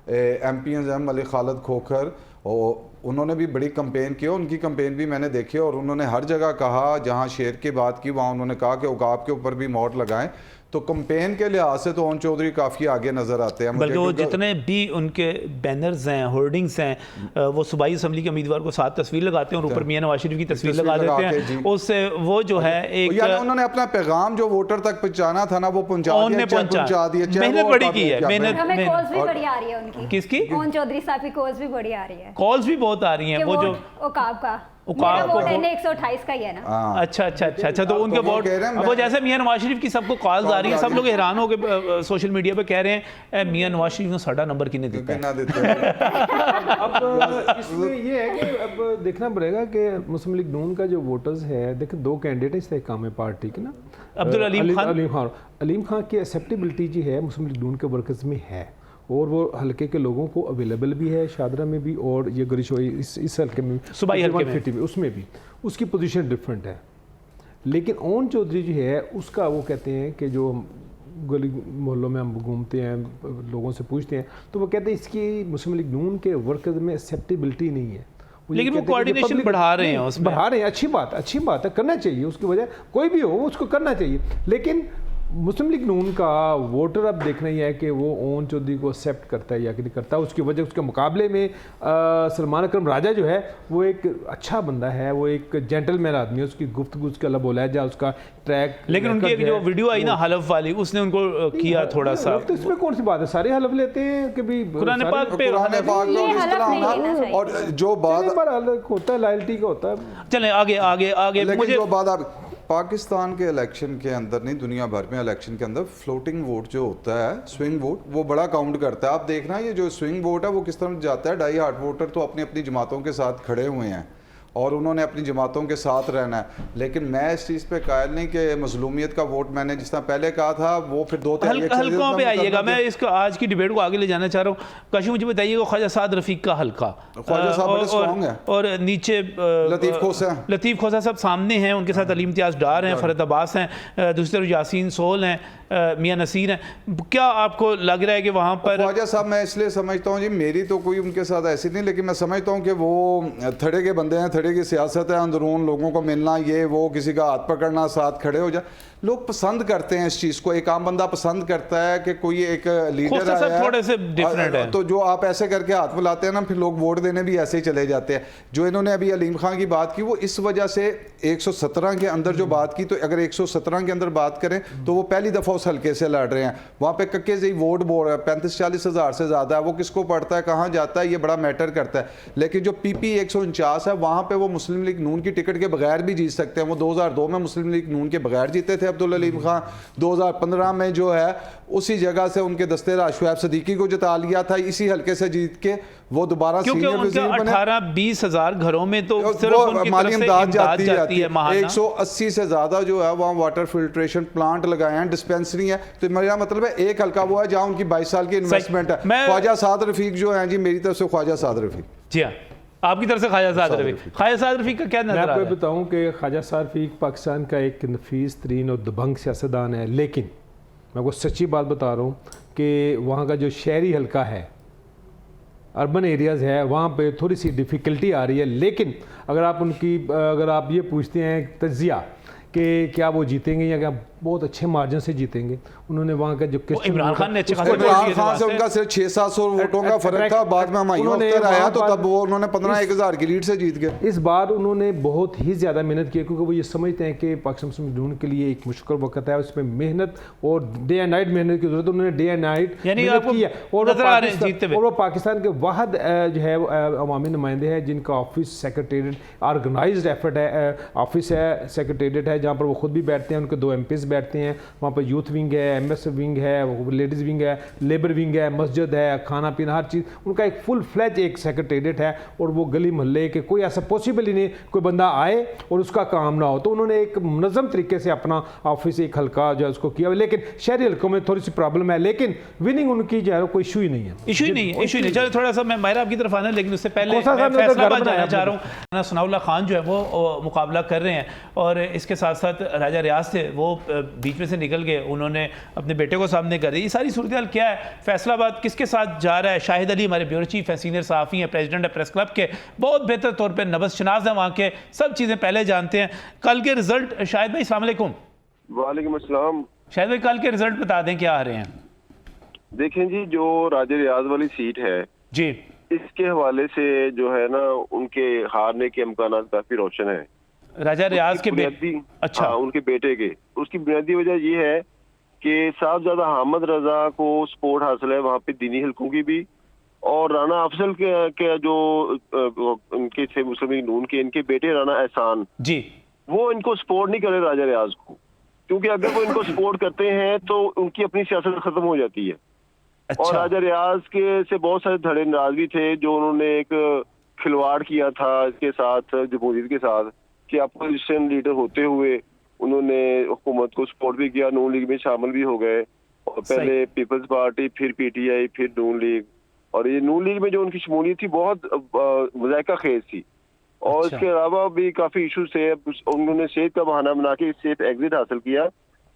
MPs हैं, मलिक खालिद खोखर, और उन्होंने भी बड़ी कंपेन की, उनकी कंपेन भी मैंने देखी, और उन्होंने हर जगह कहा, जहाँ शेर की बात की वहाँ उन्होंने कहा कि उकाब के ऊपर भी मोहर लगाएं। तो कंपेन के लिहाज से तो ओन चौधरी काफ़ी आगे नज़र आते हैं। बल्कि वो जितने भी उनके बैनर्स हैं, होर्डिंग्स हैं, वो सूबाई असम्बली के उम्मीदवार को साथ तस्वीर लगाते हैं और ऊपर मियां नवाज शरीफ की तस्वीर लगा देते हैं। उससे वो जो है एक यानी उन्होंने अपना पैगाम जो वोटर तक पहुंचाना था ना, वो पहुंचा दिया। मेहनत बड़ी की है, हमें कॉल्स भी बड़ी आ रही है उनकी। किसकी? ओन चौधरी साहब की कॉल्स भी बड़ी आ रही है, कॉल्स भी बहुत आ रही हैं। वो जो उकाब का वोट 128 का ही है ना। अच्छा, तो उनके वोट, वो जैसे मियां नवाज शरीफ की सबको कॉल्स आ रही है, सब लोग हैरान हो गए सोशल मीडिया पे, कह रहे हैं मियां नवाज शरीफ ने साडा नंबर किन्ने दिता है। अब इसमें ये है कि अब देखना पड़ेगा कि मुस्लिम लीग नून का जो वोटर्स है, देखिए 2 कैंडिडेट है इस्तेहकाम पार्टी के ना, अब्दुल अलीम खान की एक्सेप्टेबिलिटी जो है मुस्लिम लीग नून के वर्कर्स में है, और वो हल्के के लोगों को अवेलेबल भी है, शादरा में भी और ये गरिशोई इस हल्के में, सूबाई हल्के में, उसमें भी उसकी पोजीशन डिफरेंट है। लेकिन ओन चौधरी जो है उसका, वो कहते हैं कि जो गली मोहल्लों में हम घूमते हैं, लोगों से पूछते हैं, तो वो कहते हैं इसकी मुस्लिम लीग नून के वर्कर्स में एक्सेप्टेबिलिटी नहीं है। लेकिन वो कोऑर्डिनेशन बढ़ा रहे हैं, उसमें बढ़ा रहे हैं, अच्छी बात है, करना चाहिए, उसकी वजह कोई भी हो उसको करना चाहिए। लेकिन मुस्लिम लीग नून का वोटर अब देखना ही है कि वो ओन चौधरी को एक्सेप्ट करता है या कि नहीं करता। उसकी वजह उसके मुकाबले में सलमान अकरम राजा जो है वो एक अच्छा बंदा है, वो एक जेंटलमैन आदमी है, उसकी गुफ्तगू, उसका लब लहजा, उसका ट्रैक। लेकिन उनकी एक जो वीडियो आई ना हलफ वाली, उसने उनको किया थोड़ा सा। तो इसमें कौन सी बात है, सारे हलफ लेते हैं कि भी कुरान पाक पे, और जो बात होता है लॉयल्टी का होता है। चलें आगे मुझे जो बात आप पाकिस्तान के इलेक्शन के अंदर नहीं, दुनिया भर में इलेक्शन के अंदर फ्लोटिंग वोट जो होता है, स्विंग वोट, वो बड़ा काउंट करता है। आप देखना ये जो स्विंग वोट है वो किस तरह जाता है। डाई हार्ट वोटर तो अपनी अपनी जमातों के साथ खड़े हुए हैं और उन्होंने अपनी जमातों के साथ रहना है, लेकिन मैं इस चीज़ पे कायल नहीं कि मजलूमियत का वोट, मैंने जिस तरह पहले कहा था वो फिर 2 हल्कों पे आइएगा। मैं इसको आज की डिबेट को आगे ले जाना चाह रहा हूँ। काशी मुझे बताइएगा ख्वाजा साद रफीक का हल्का, ख्वाजा साहब बड़े स्ट्रॉन्ग हैं, और नीचे लतीफ़ खोसा साहब सामने हैं, उनके साथ अली इम्तियाज़ डार हैं, फरद अब्बास हैं, दूसरी तरफ यासीन सोल हैं, मियां नसीर हैं। क्या आपको लग रहा है कि वहाँ पर ख्वाजा साहब, मैं इसलिए समझता हूँ जी, मेरी तो कोई उनके साथ ऐसी नहीं, लेकिन मैं समझता हूँ कि वो थड़े के बंदे हैं, थड़े की सियासत है, अंदरून लोगों को मिलना, ये वो, किसी का हाथ पकड़ना, साथ खड़े हो जाए, लोग पसंद करते हैं इस चीज़ को। एक आम बंदा पसंद करता है कि कोई एक लीडर आया है, थोड़े से डिफरेंट है, तो जो आप ऐसे करके हाथ मिलाते हैं ना, फिर लोग वोट देने भी ऐसे ही चले जाते हैं। जो इन्होंने अभी अलीम खान की बात की, वो इस वजह से 117 के अंदर जो बात की, तो अगर 117 के अंदर बात करें तो वो पहली दफ़ा उस हल्के से लड़ रहे हैं, वहाँ पे कक्के से वोट बोल रहा है, 35-40 हज़ार से ज़्यादा है, वो किसको पड़ता है, कहाँ जाता है, ये बड़ा मैटर करता है। लेकिन जो PP 149 है, वहाँ पे वो मुस्लिम लीग नून की टिकट के बगैर भी जीत सकते हैं। वो 2002 में मुस्लिम लीग नून के बगैर जीते थे अब्दुल अलीम खान, 2015 में जो है उसी जगह से उनके दस्ते शुएब सदीकी को जिता लिया था, इसी हल्के से जीत के वो दोबारा सीनियर वज़ीर बने। 18-20 हज़ार घरों में तो सिर्फ माली इमदाद जाती है। महाना 180 से ज़्यादा जो है वहाँ वाटर फिल्ट्रेशन प्लांट लगाए हैं, डिस्पेंसरी है। तो मेरा मतलब है एक हल्का वो है जहाँ उनकी 22 साल की इन्वेस्टमेंट है। ख्वाजा साद रफीक जो है जी, मेरी तरफ से ख्वाजा साद रफीक। जी हाँ, आपकी तरफ से ख्वाजा साद रफीक। ख्वाजा साद रफीक का क्या नजर आ रहा है? मैं आपको बताऊं कि ख्वाजा साद रफीक पाकिस्तान का एक नफीस तरीन और दबंग सियासतदान है, लेकिन मैं आपको सच्ची बात बता रहा हूँ कि वहाँ का जो शहरी हल्का है, अर्बन एरियाज़ है, वहाँ पे थोड़ी सी डिफ़िकल्टी आ रही है। लेकिन अगर आप ये पूछते हैं तजिया कि क्या वो जीतेंगे या क्या बहुत अच्छे मार्जिन से जीतेंगे, उन्होंने वहाँ का जो इमरान खान ने इमरान खान से उनका सिर्फ 600-700 वोटों का फर्क था, बाद में हमायूं अख्तर आया तो तब वो उन्होंने 15-1000 की लीड से जीत गए। इस बार उन्होंने बहुत ही ज़्यादा मेहनत की, क्योंकि वो ये समझते हैं कि पाकिस्तान मुस्लिम लीग के लिए एक मुश्किल वक्त है, उसमें मेहनत और डे एंड नाइट मेहनत की जरूरत है। उन्होंने डे एंड नाइट मेहनत की है, और वो पाकिस्तान के वाहद जो है अवामी नुमाइंदे हैं जिनका ऑफिस सेक्रेटेरिएट ऑर्गेनाइज्ड एफर्ट है, ऑफिस है, सेक्रेटेरिएट है, जहाँ पर वो खुद भी बैठते हैं, उनके 2 MPs बैठते हैं, वहाँ पर यूथ विंग है, MS विंग है, लेडीज़ विंग है, लेबर विंग है, मस्जिद है, खाना पीना हर चीज़ उनका एक फुल फ्लैज एक सेक्रेटेरिएट है। और वो गली मोहल्ले के कोई ऐसा पॉसिबल ही नहीं कोई बंदा आए और उसका काम ना हो। तो उन्होंने एक मुनज़्ज़म तरीके से अपना ऑफिस एक हल्का जो है उसको किया। लेकिन शहरी हल्कों में थोड़ी सी प्रॉब्लम है, लेकिन विनिंग उनकी जो है कोई इशू ही नहीं है। इशू ही नहीं है। चलो थोड़ा सा मैं माहिरा आपकी तरफ आना, लेकिन उससे पहले मैं तो फैसलाबाद जाना चाह रहा हूँ। सनाउल्लाह खान जो है वो मुकाबला कर रहे हैं और इसके साथ साथ राजा रियाज थे वो बीच में से निकल गए, उन्होंने अपने बेटे को सामने कर दिया। ये सारी सूरत हाल क्या है? फैसलाबाद किसके साथ जा रहा है? शाहिद अली हमारे ब्यूरो चीफ है, सीनियर सहाफ़ी हैं, प्रेसिडेंट है प्रेस क्लब के, बहुत बेहतर तौर पर नबज़ शनाज़ हैं वहाँ के, सब चीज़ें पहले जानते हैं। कल के रिजल्ट शाहिद भाई, अस्सलाम वालेकुम। वालेकुम अस्सलाम। शाहिद भाई कल के रिजल्ट बता दें क्या आ रहे हैं? देखें जी, जो राजा रियाज वाली सीट है जी, इसके हवाले से जो है ना उनके हारने के इम्कान काफी रोशन है। राजा रियाज के बेटे, अच्छा उनके बेटे के, उसकी बुनियादी वजह ये है कि साहबजादा हामिद रजा को सपोर्ट हासिल है वहाँ पे दीनी हल्कों की भी, और राना अफजल के जो उनके थे मुस्लिम लीग नून के, इनके बेटे राना एहसान जी, वो इनको सपोर्ट नहीं करे राजा रियाज को, क्योंकि अगर वो इनको सपोर्ट करते हैं तो उनकी अपनी सियासत खत्म हो जाती है। अच्छा। और राजा रियाज के से बहुत सारे धड़े नाराजगी थे जो उन्होंने एक खिलवाड़ किया था इसके साथ, जमहूरियत के साथ, कि अपोजिशन लीडर होते हुए उन्होंने हुकूमत को सपोर्ट भी किया, नून लीग में शामिल भी हो गए, और पहले पीपल्स पार्टी, फिर PTI, फिर नून लीग। और ये नून लीग में जो उनकी शमूलियत थी बहुत मुज़ायका खेज थी। और अच्छा। इसके अलावा भी काफी इशूज थे, उन्होंने सेहत का बहाना बना के सेफ एग्जिट हासिल किया।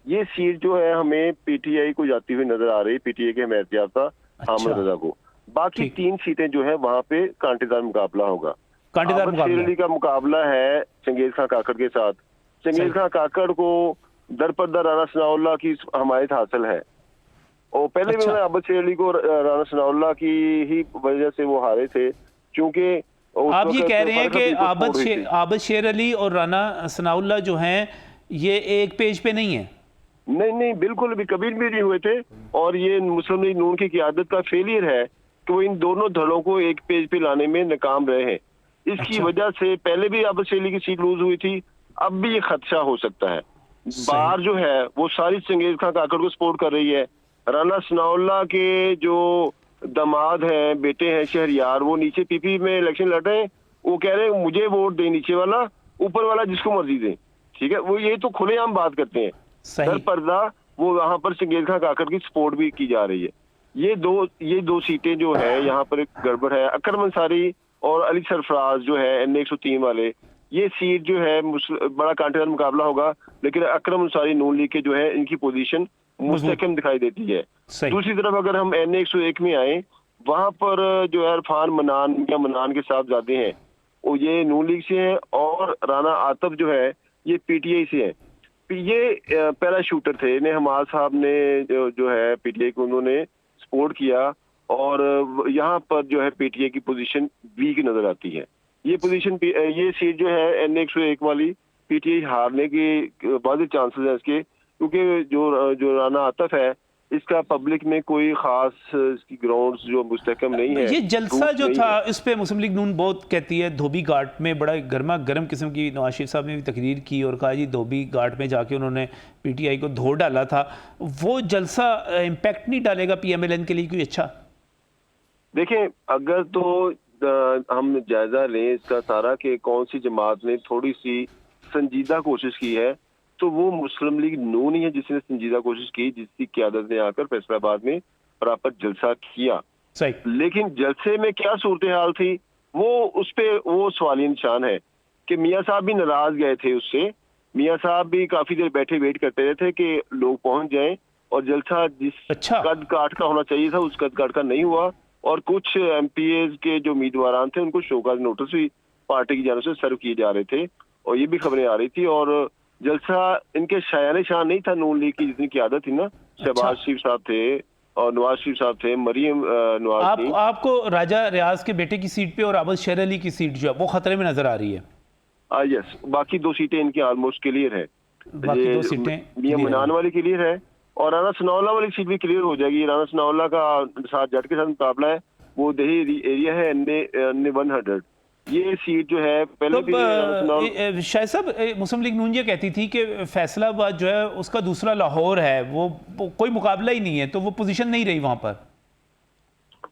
ये सीट जो है हमें PTI को जाती हुई नजर आ रही, PTI के हिमायत याफ्ता हामिद रजा को। बाकी 3 सीटें जो है वहाँ पे कांटेदार मुकाबला होगा। कांटेदार शेर अली का मुकाबला है चंगेज खां काकड़ के साथ। चंगेज खां काकड़ को दरपर्दा राना सनाउल्लाह की हमायत हासिल है, और पहले भी आबद शेर अली को राना सनाउल्लाह की ही वजह से वो हारे थे, क्योंकि आप ये कह रहे हैं कि आबद शेर अली और राना सनाउल्लाह जो हैं ये एक पेज पे नहीं है? नहीं, बिल्कुल भी कभी भी नहीं हुए थे, और ये मुस्लिम लीग नून की क़यादत का फेलियर है कि वो इन दोनों धड़ों को एक पेज पे लाने में नाकाम रहे हैं। इसकी वजह से पहले भी आबद शेर अली की सीट लूज हुई थी, अब भी ये खदशा हो सकता है। बाहर जो है वो सारी चंगेज खां काकड़ को सपोर्ट कर रही है। राना सनाउल्लाह के जो दामाद हैं, बेटे हैं शहरियार, वो नीचे PP में इलेक्शन लड़ रहे हैं, वो कह रहे हैं मुझे वोट दे नीचे वाला, ऊपर वाला जिसको मर्जी दे। ठीक है, वो ये तो खुलेआम बात करते हैं। दर पर्दा वो वहाँ पर चंगेज खां काकड़ की सपोर्ट भी की जा रही है। ये दो सीटें जो है यहाँ पर गड़बड़ है। अकरम अंसारी और अली सरफराज जो है NA 103 वाले, ये सीट जो है बड़ा कांटेदार मुकाबला होगा, लेकिन अकरम अंसारी नून लीग के जो है इनकी पोजीशन मुस्तहकम दिखाई देती है। दूसरी तरफ अगर हम NA 101 में आए, वहां पर जो है इरफान मनान के साहबजादे हैं, वो ये नून लीग से हैं, और राना आतफ जो है ये PTI से है। ये पैराशूटर थे, इन्हें हमाद साहब ने जो है PTI को उन्होंने सपोर्ट किया, और यहाँ पर जो है PTI की पोजीशन वीक नजर आती है। ये सीट जो है NA 101 वाली PTI हारने के वाज़ेह चांसेस है इसके, क्योंकि जो राना आतफ है इसका पब्लिक में कोई खास इसकी ग्राउंड्स जो मुस्तहकम नहीं है। ये जलसा जो था इस पे मुस्लिम लीग नून बहुत कहती है, धोबी घाट में बड़ा गर्मा गर्म किस्म की नवाज शरीफ साहब ने भी तकरीर की और कहा जी धोबी घाट में जाके उन्होंने PTI को धो डाला था। वो जलसा इम्पैक्ट नहीं डालेगा PMLN के लिए कोई? अच्छा देखें, अगर तो हम जायजा लें इसका सारा कि कौन सी जमात ने थोड़ी सी संजीदा कोशिश की है, तो वो मुस्लिम लीग नून ही है जिसने संजीदा कोशिश की, जिसकी क़यादत ने आकर फैसलाबाद में प्रॉपर जलसा किया। सही। लेकिन जलसे में क्या सूरत हाल थी वो उस पे वो सवालिया निशान है कि मियाँ साहब भी नाराज गए थे उससे। मियाँ साहब भी काफी देर बैठे वेट करते रहे थे कि लोग पहुंच जाएं, और जलसा जिस कद काट का होना चाहिए था उस कद काट का नहीं हुआ, और कुछ MPAs के जो उम्मीदवार थे उनको शोकाज नोटिस भी पार्टी की जानिब से सर्व किए जा रहे थे, और ये भी खबरें आ रही थी। और जलसा इनके शायान शान नहीं था नून लीग की जितनी की आदत थी ना। शहबाज शरीफ साहब थे और नवाज शरीफ साहब थे, मरियम नवाज थी। आपको राजा रियाज के बेटे की सीट पे और आबद शेर अली की सीट जो है वो खतरे में नजर आ रही है? यस, बाकी 2 सीटें इनकी ऑलमोस्ट क्लियर है। बाकी 2 सीटें मियां मनान वाली क्लियर है, और राना सनाउल्लाह वाली सीट भी क्लियर हो जाएगी। राना सनाउल्लाह का साथ जट के साथ मुकाबला है, वो दही एरिया है NA 100। ये सीट जो है पहले भी तो शायद साहब मुस्लिम लीग नून ये कहती थी कि फैसलाबाद जो है उसका दूसरा लाहौर है, वो कोई मुकाबला ही नहीं है, तो वो पोजीशन नहीं रही वहां पर।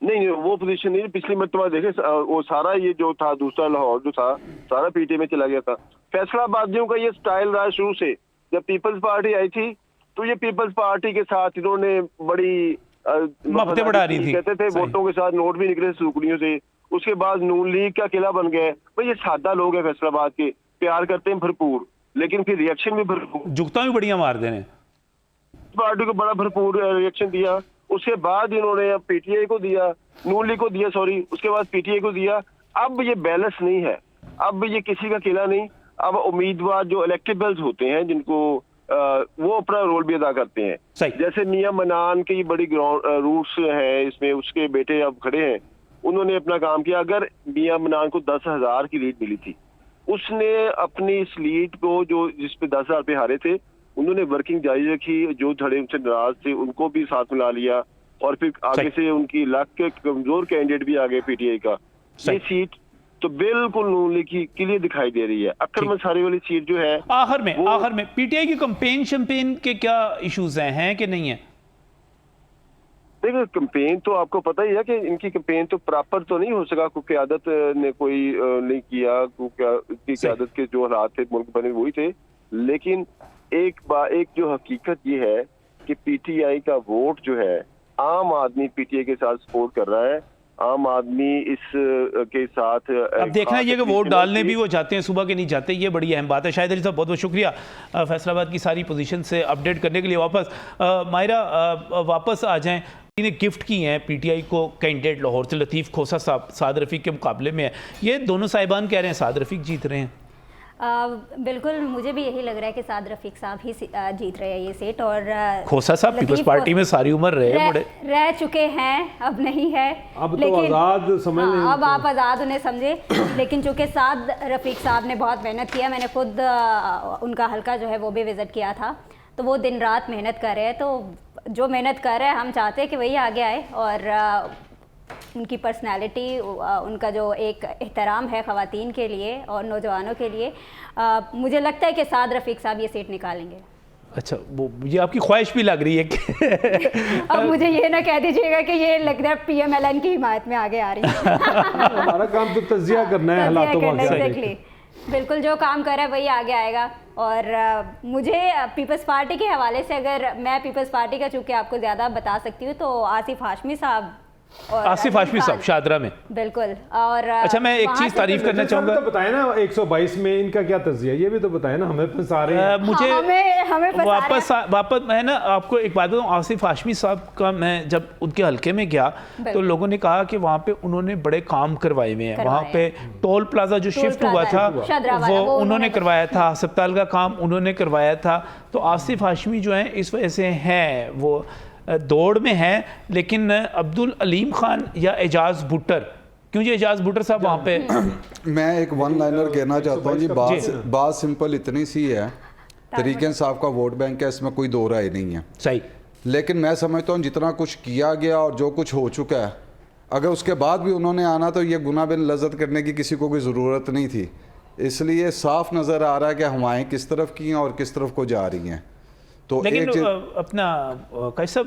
नहीं, वो पोजीशन नहीं, पिछली मरतबा देखे वो सारा ये जो था दूसरा लाहौर जो था सारा पीटीआई में चला गया था। फैसलाबादियों का ये स्टाइल रहा शुरू से। जब पीपल्स पार्टी आई थी तो ये पीपल्स पार्टी के साथ इन्होंने बड़ी मपते बढ़ा रही थी, कहते थे वोटों के साथ नोट भी निकले सुकड़ियों से। उसके बाद नून लीग का किला बन गया। भाई ये सादा लोग हैं फैसलाबाद के, प्यार करते हैं भरपूर, लेकिन फिर रिएक्शन भी भरपूर, जुगता भी बढ़िया मार देने। पार्टी को बड़ा भरपूर रिएक्शन दिया। उसके बाद इन्होंने पीटीआई को दिया, नून लीग को दिया, सॉरी, उसके बाद पीटीआई को दिया। अब ये बैलेंस नहीं है, अब ये किसी का किला नहीं। अब उम्मीदवार जो इलेक्टेबल्स होते हैं जिनको वो अपना रोल भी अदा करते हैं। जैसे मियां मनान की बड़ी रूट्स हैं इसमें, उसके बेटे अब खड़े हैं, उन्होंने अपना काम किया। अगर मियां मनान को 10,000 की लीड मिली थी, उसने अपनी इस लीड को जो जिसपे 10,000 पे हारे थे, उन्होंने वर्किंग जारी रखी। जो धड़े उनसे नाराज थे उनको भी साथ मिला लिया, और फिर आगे से उनकी लाख के कमजोर कैंडिडेट भी आ गए पीटीआई का। ये सीट तो बिल्कुल नून लीग की क्लियर दिखाई दे रही है। अख्तर मंसारी वाली सीट जो है आखिर में पीटीआई की कैंपेन शैंपेन के क्या इश्यूज हैं कि नहीं है? देखिए, कैंपेन तो आपको पता ही है कि इनकी कैंपेन तो प्रॉपर तो नहीं हो सका, क्योंकि क्यादत ने कोई नहीं किया, क्योंकि क्यादत के जो हालात थे मुल्क बने वही थे। लेकिन एक जो हकीकत ये है कि पीटीआई का वोट जो है, आम आदमी पीटीआई के साथ सपोर्ट कर रहा है। आम आदमी इस के साथ अब देखना ये कि वोट डालने भी वो जाते हैं, सुबह के नहीं जाते, ये बड़ी अहम बात है। शाहिद अली साहब बहुत बहुत शुक्रिया फैसलाबाद की सारी पोजीशन से अपडेट करने के लिए। वापस मायरा वापस आ जाएं। इन्हें गिफ्ट की हैं पीटीआई को कैंडिडेट लाहौर से लतीफ़ खोसा साहब साद रफ़ीक के मुकाबले में है। ये दोनों साहिबान कह रहे हैं साद रफ़ीक जीत रहे हैं। बिल्कुल मुझे भी यही लग रहा है कि साद रफ़ीक साहब ही जीत रहे हैं ये सीट। और खोसा साहब पीपल्स पार्टी में सारी उम्र रह चुके हैं, अब नहीं है, अब लेकिन तो आज़ाद समझ लें, अब आप आज़ाद उन्हें समझे। लेकिन चूंकि साद रफ़ीक साहब ने बहुत मेहनत किया, मैंने खुद उनका हल्का जो है वो भी विज़िट किया था, तो वो दिन रात मेहनत कर रहे हैं। तो जो मेहनत कर रहे हैं हम चाहते हैं कि वही आगे आए, और उनकी पर्सनालिटी, उनका जो एक एहतराम है ख़वातीन के लिए और नौजवानों के लिए, मुझे लगता है कि साद रफ़ीक साहब ये सीट निकालेंगे। अच्छा, वो ये आपकी ख्वाहिश भी लग रही है कि अब मुझे ये ना कह दीजिएगा कि ये लग रहा है पीएमएलएन की हिमायत में आगे आ रही है। हमारा काम तो तज्जिया करना है हालातों का। बिल्कुल, जो काम कर रहा है वही आगे आएगा। और मुझे पीपल्स पार्टी के हवाले से, अगर मैं पीपल्स पार्टी का चूँकि आपको ज़्यादा बता सकती हूँ, तो आसिफ हाशमी साहब और आसिफ हाशमी साहब शादरा में, बिल्कुल। और अच्छा, मैं एक चीज तारीफ करना चाहूंगा, तो बताए ना 122 में इनका क्या तज्जिया, ये भी तो बताए ना, हमें फंसा रहे हैं। मुझे हमें वापस मैं ना आपको एक बात बताऊं, आसिफ हाशमी साहब का मैं जब उनके हल्के में गया तो लोगों ने कहा कि वहाँ पे उन्होंने बड़े काम करवाए हुए हैं। वहाँ पे टोल प्लाजा जो शिफ्ट हुआ था वो उन्होंने करवाया था, अस्पताल का काम उन्होंने करवाया था। तो आसिफ हाशमी जो है इस वजह से हैं वो दौड़ में है। लेकिन अब्दुल अलीम खान या एजाज भुट्टर, क्यों जी एजाज भुट्टर साहब वहाँ पे मैं एक वन लाइनर कहना चाहता हूँ जी। बात सिंपल इतनी सी है, तरीके साहब का वोट बैंक है, इसमें कोई दो राय नहीं है, सही। लेकिन मैं समझता हूँ जितना कुछ किया गया और जो कुछ हो चुका है, अगर उसके बाद भी उन्होंने आना तो ये गुना बिन लज्जत करने की किसी को कोई ज़रूरत नहीं थी। इसलिए साफ नज़र आ रहा है कि हवाएं किस तरफ की हैं और किस तरफ को जा रही हैं। तो लेकिन अपना कैसा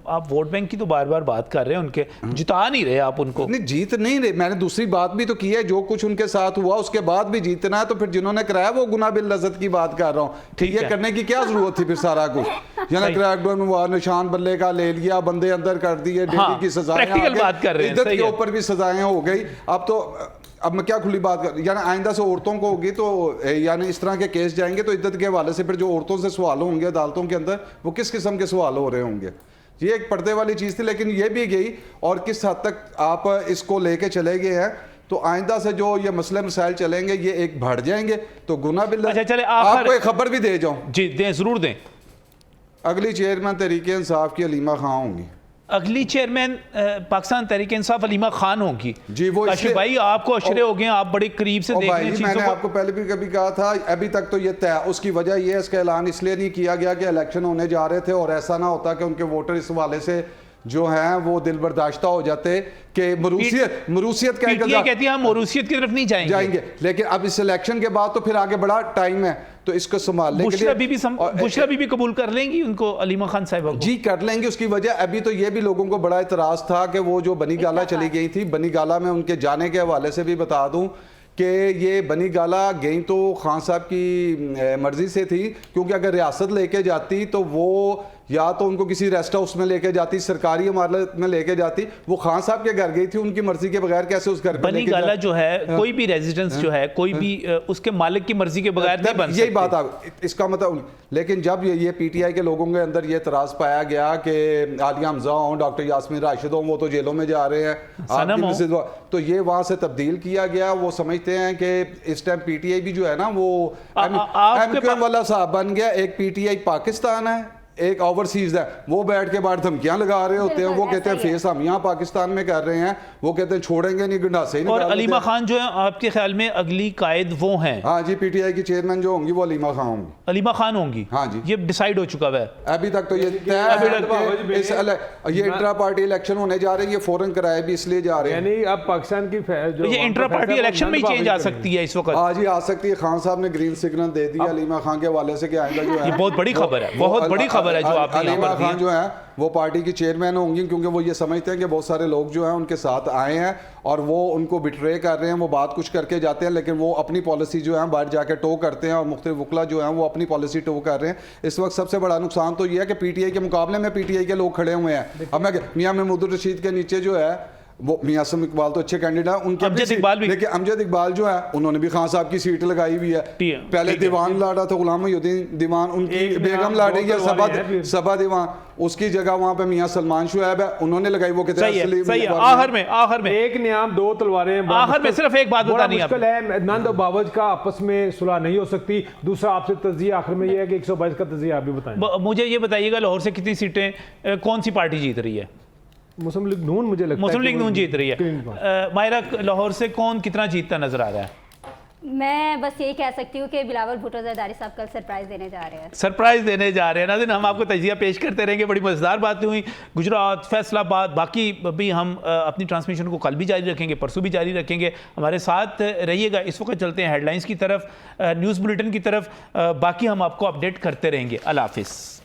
आप वोट बैंक की तो बार बार बात कर रहे हैं, उनके जिता नहीं रहे आप उनको। नहीं, जीत नहीं रहे। मैंने दूसरी बात भी तो की है, जो कुछ उनके साथ हुआ उसके बाद भी जीतना है, तो फिर जिन्होंने कराया वो गुना बिल लज्जत की बात कर रहा हूँ। ठीक है, करने की क्या जरूरत थी फिर सारा कुछ, यानी क्रैकडाउन हुआ, निशान बल्ले का ले लिया, बंदे अंदर कर दिए, डेली की सजाएं, इद्दत के ऊपर भी सजाएं हो गई। अब मैं क्या खुली बात कर, यानी आइंदा से औरतों को होगी तो यानी इस तरह के केस जाएंगे तो इद्दत के हवाले से फिर जो औरतों से सवाल होंगे अदालतों के अंदर, वो किस किस्म के सवाल हो रहे होंगे। ये एक पर्दे वाली चीज़ थी, लेकिन ये भी गई। और किस हद तक आप इसको लेके चले गए हैं, तो आइंदा से जो ये मसले मसाइल चलेंगे ये एक बढ़ जाएंगे। तो गुना बिल, चले आपको एक खबर भी दे जाऊँ जी, दें, जरूर दें। अगली चेयरमैन तहरीके इंसाफ की अलीमा खां होंगी। अगली चेयरमैन पाकिस्तान तहरीक इंसाफ अलीमा खान होगी जी। वो काशिफ भाई आपको अशरे हो गए, आप बड़े करीब से देख रहे हैं चीजों को। मैंने आपको पहले भी कभी कहा था, अभी तक तो ये तय, उसकी वजह ये है, इसका ऐलान इसलिए नहीं किया गया कि इलेक्शन होने जा रहे थे और ऐसा ना होता कि उनके वोटर इस हवाले से जो हैं वो दिल बर्दाश्ता हो जाते कि मरूसियत कहती है हम मरूसियत की तरफ नहीं जाएंगे। लेकिन अब इस इलेक्शन के बाद तो फिर आगे बड़ा टाइम है, तो इसको संभालने के लिए बुशरा बीबी कबूल कर लेंगी उनको, अलीमा खान साहिबा जी कर लेंगे। उसकी वजह अभी तो ये भी लोगों को बड़ा इतराज था कि वो जो बनी गाला चली गई थी, बनी गाला में उनके जाने के हवाले से भी बता दूं कि ये बनी गाला गई तो खान साहब की मर्जी से थी, क्योंकि अगर रियासत लेके जाती तो वो या तो उनको किसी रेस्ट हाउस में लेके जाती, सरकारी इमारत में लेके जाती। वो खान साहब के घर गई थी, उनकी मर्जी के बगैर कैसे उस घर बनी गाला जो है कोई भी रेजिडेंस जो है कोई भी उसके मालिक की मर्जी के बगैर नहीं बन सकती। यही बात है इसका मतलब। लेकिन जब ये पीटीआई के लोगों के अंदर ये तराज पाया गया कि आलिया हमजा हों, डॉक्टर यास्मीन राशिद हों, वो तो जेलों में जा रहे हैं, तो ये वहां से तब्दील किया गया। वो समझते हैं कि इस टाइम पीटीआई भी जो है ना वो एमक्यूएम वाला साहब बन गया। एक पीटीआई पाकिस्तान है, एक ओवरसीज है, वो बैठ के बाहर धमकियां लगा रहे होते हैं। वो कहते हैं फेस हम यहाँ पाकिस्तान में कर रहे हैं, वो कहते हैं छोड़ेंगे नहीं, गंडासे ही। और अलीमा खान जो है आपके ख्याल में अगली कायद वो हैं? हाँ जी, पीटीआई की चेयरमैन जो होंगी वो अलीमा खान होंगी। अलीमा खान होंगी? हाँ जी, ये डिसाइड हो चुका है अभी तक तो ये इंट्रा पार्टी इलेक्शन होने जा रहे हैं, ये फौरन कराए भी इसलिए जा रहे हैं। यानी अब पाकिस्तान की ये इंट्रा पार्टी इलेक्शन में चेंज आ सकती है इस वक्त? हाँ जी आ सकती है। खान साहब ने ग्रीन सिग्नल दे दिया अलीमा खान के हवाले से कि आएगा जो है। बहुत बड़ी खबर है, बहुत बड़ी खबर है जो आपने खान जो है वो पार्टी की चेयरमैन होंगी, क्योंकि वो ये समझते हैं कि बहुत सारे लोग जो हैं उनके साथ आए हैं और वो उनको बिट्रे कर रहे हैं। वो बात कुछ करके जाते हैं लेकिन वो अपनी पॉलिसी जो है बाहर जाके टो करते हैं और मुख्तलिफ वकला जो हैं वो अपनी पॉलिसी टो कर रहे हैं। इस वक्त सबसे बड़ा नुकसान तो ये है कि पीटीआई के मुकाबले में पीटीआई के लोग खड़े हुए हैं। अब मैं मियां महमूद रशीद के नीचे जो है वो मियां आसिम इकबाल तो अच्छे कैंडिडेट हैं, उनके लेकिन अमजद इकबाल जो है उन्होंने भी खान साहब की सीट लगाई हुई है। पहले दीवान लड़ा था गुलाम मोहयुद्दीन दीवान, उनकी बेगम लड़ी है सबा दीवान, उसकी जगह वहां पे मियां सलमान शुएब है, उन्होंने लगाई। वो कहते हैं आखिर में एक नियाम दो तलवारें। आखिर में सिर्फ एक बात बतानी है, नंद और बावज का आपस में सुलह नहीं हो सकती। दूसरा आपसे तज्जिया आखिर में ये है कि 122 का तज्जिया आप भी बताएं। मुझे ये बताइएगा लाहौर से कितनी सीटें कौन सी पार्टी जीत रही है? मुस्लिम लीग नून, मुझे लगता है मुस्लिम लीग नून जीत रही है। मायरा लाहौर से कौन कितना जीतता नजर आ रहा है? मैं बस यही कह सकती हूँ कि बिलावल भुट्टो ज़रदारी साहब कल सरप्राइज देने जा रहे हैं। सरप्राइज देने जा रहे हैं। नाज़रीन हम आपको तजिया पेश करते रहेंगे। बड़ी मज़ेदार बातें हुई गुजरात, फैसलाबाद, बाकी भी हम अपनी ट्रांसमिशन को कल भी जारी रखेंगे, परसों भी जारी रखेंगे। हमारे साथ रहिएगा। इस वक्त चलते हैं हेडलाइंस की तरफ, न्यूज़ बुलेटिन की तरफ। बाकी हम आपको अपडेट करते रहेंगे। अल्लाह हाफिज़।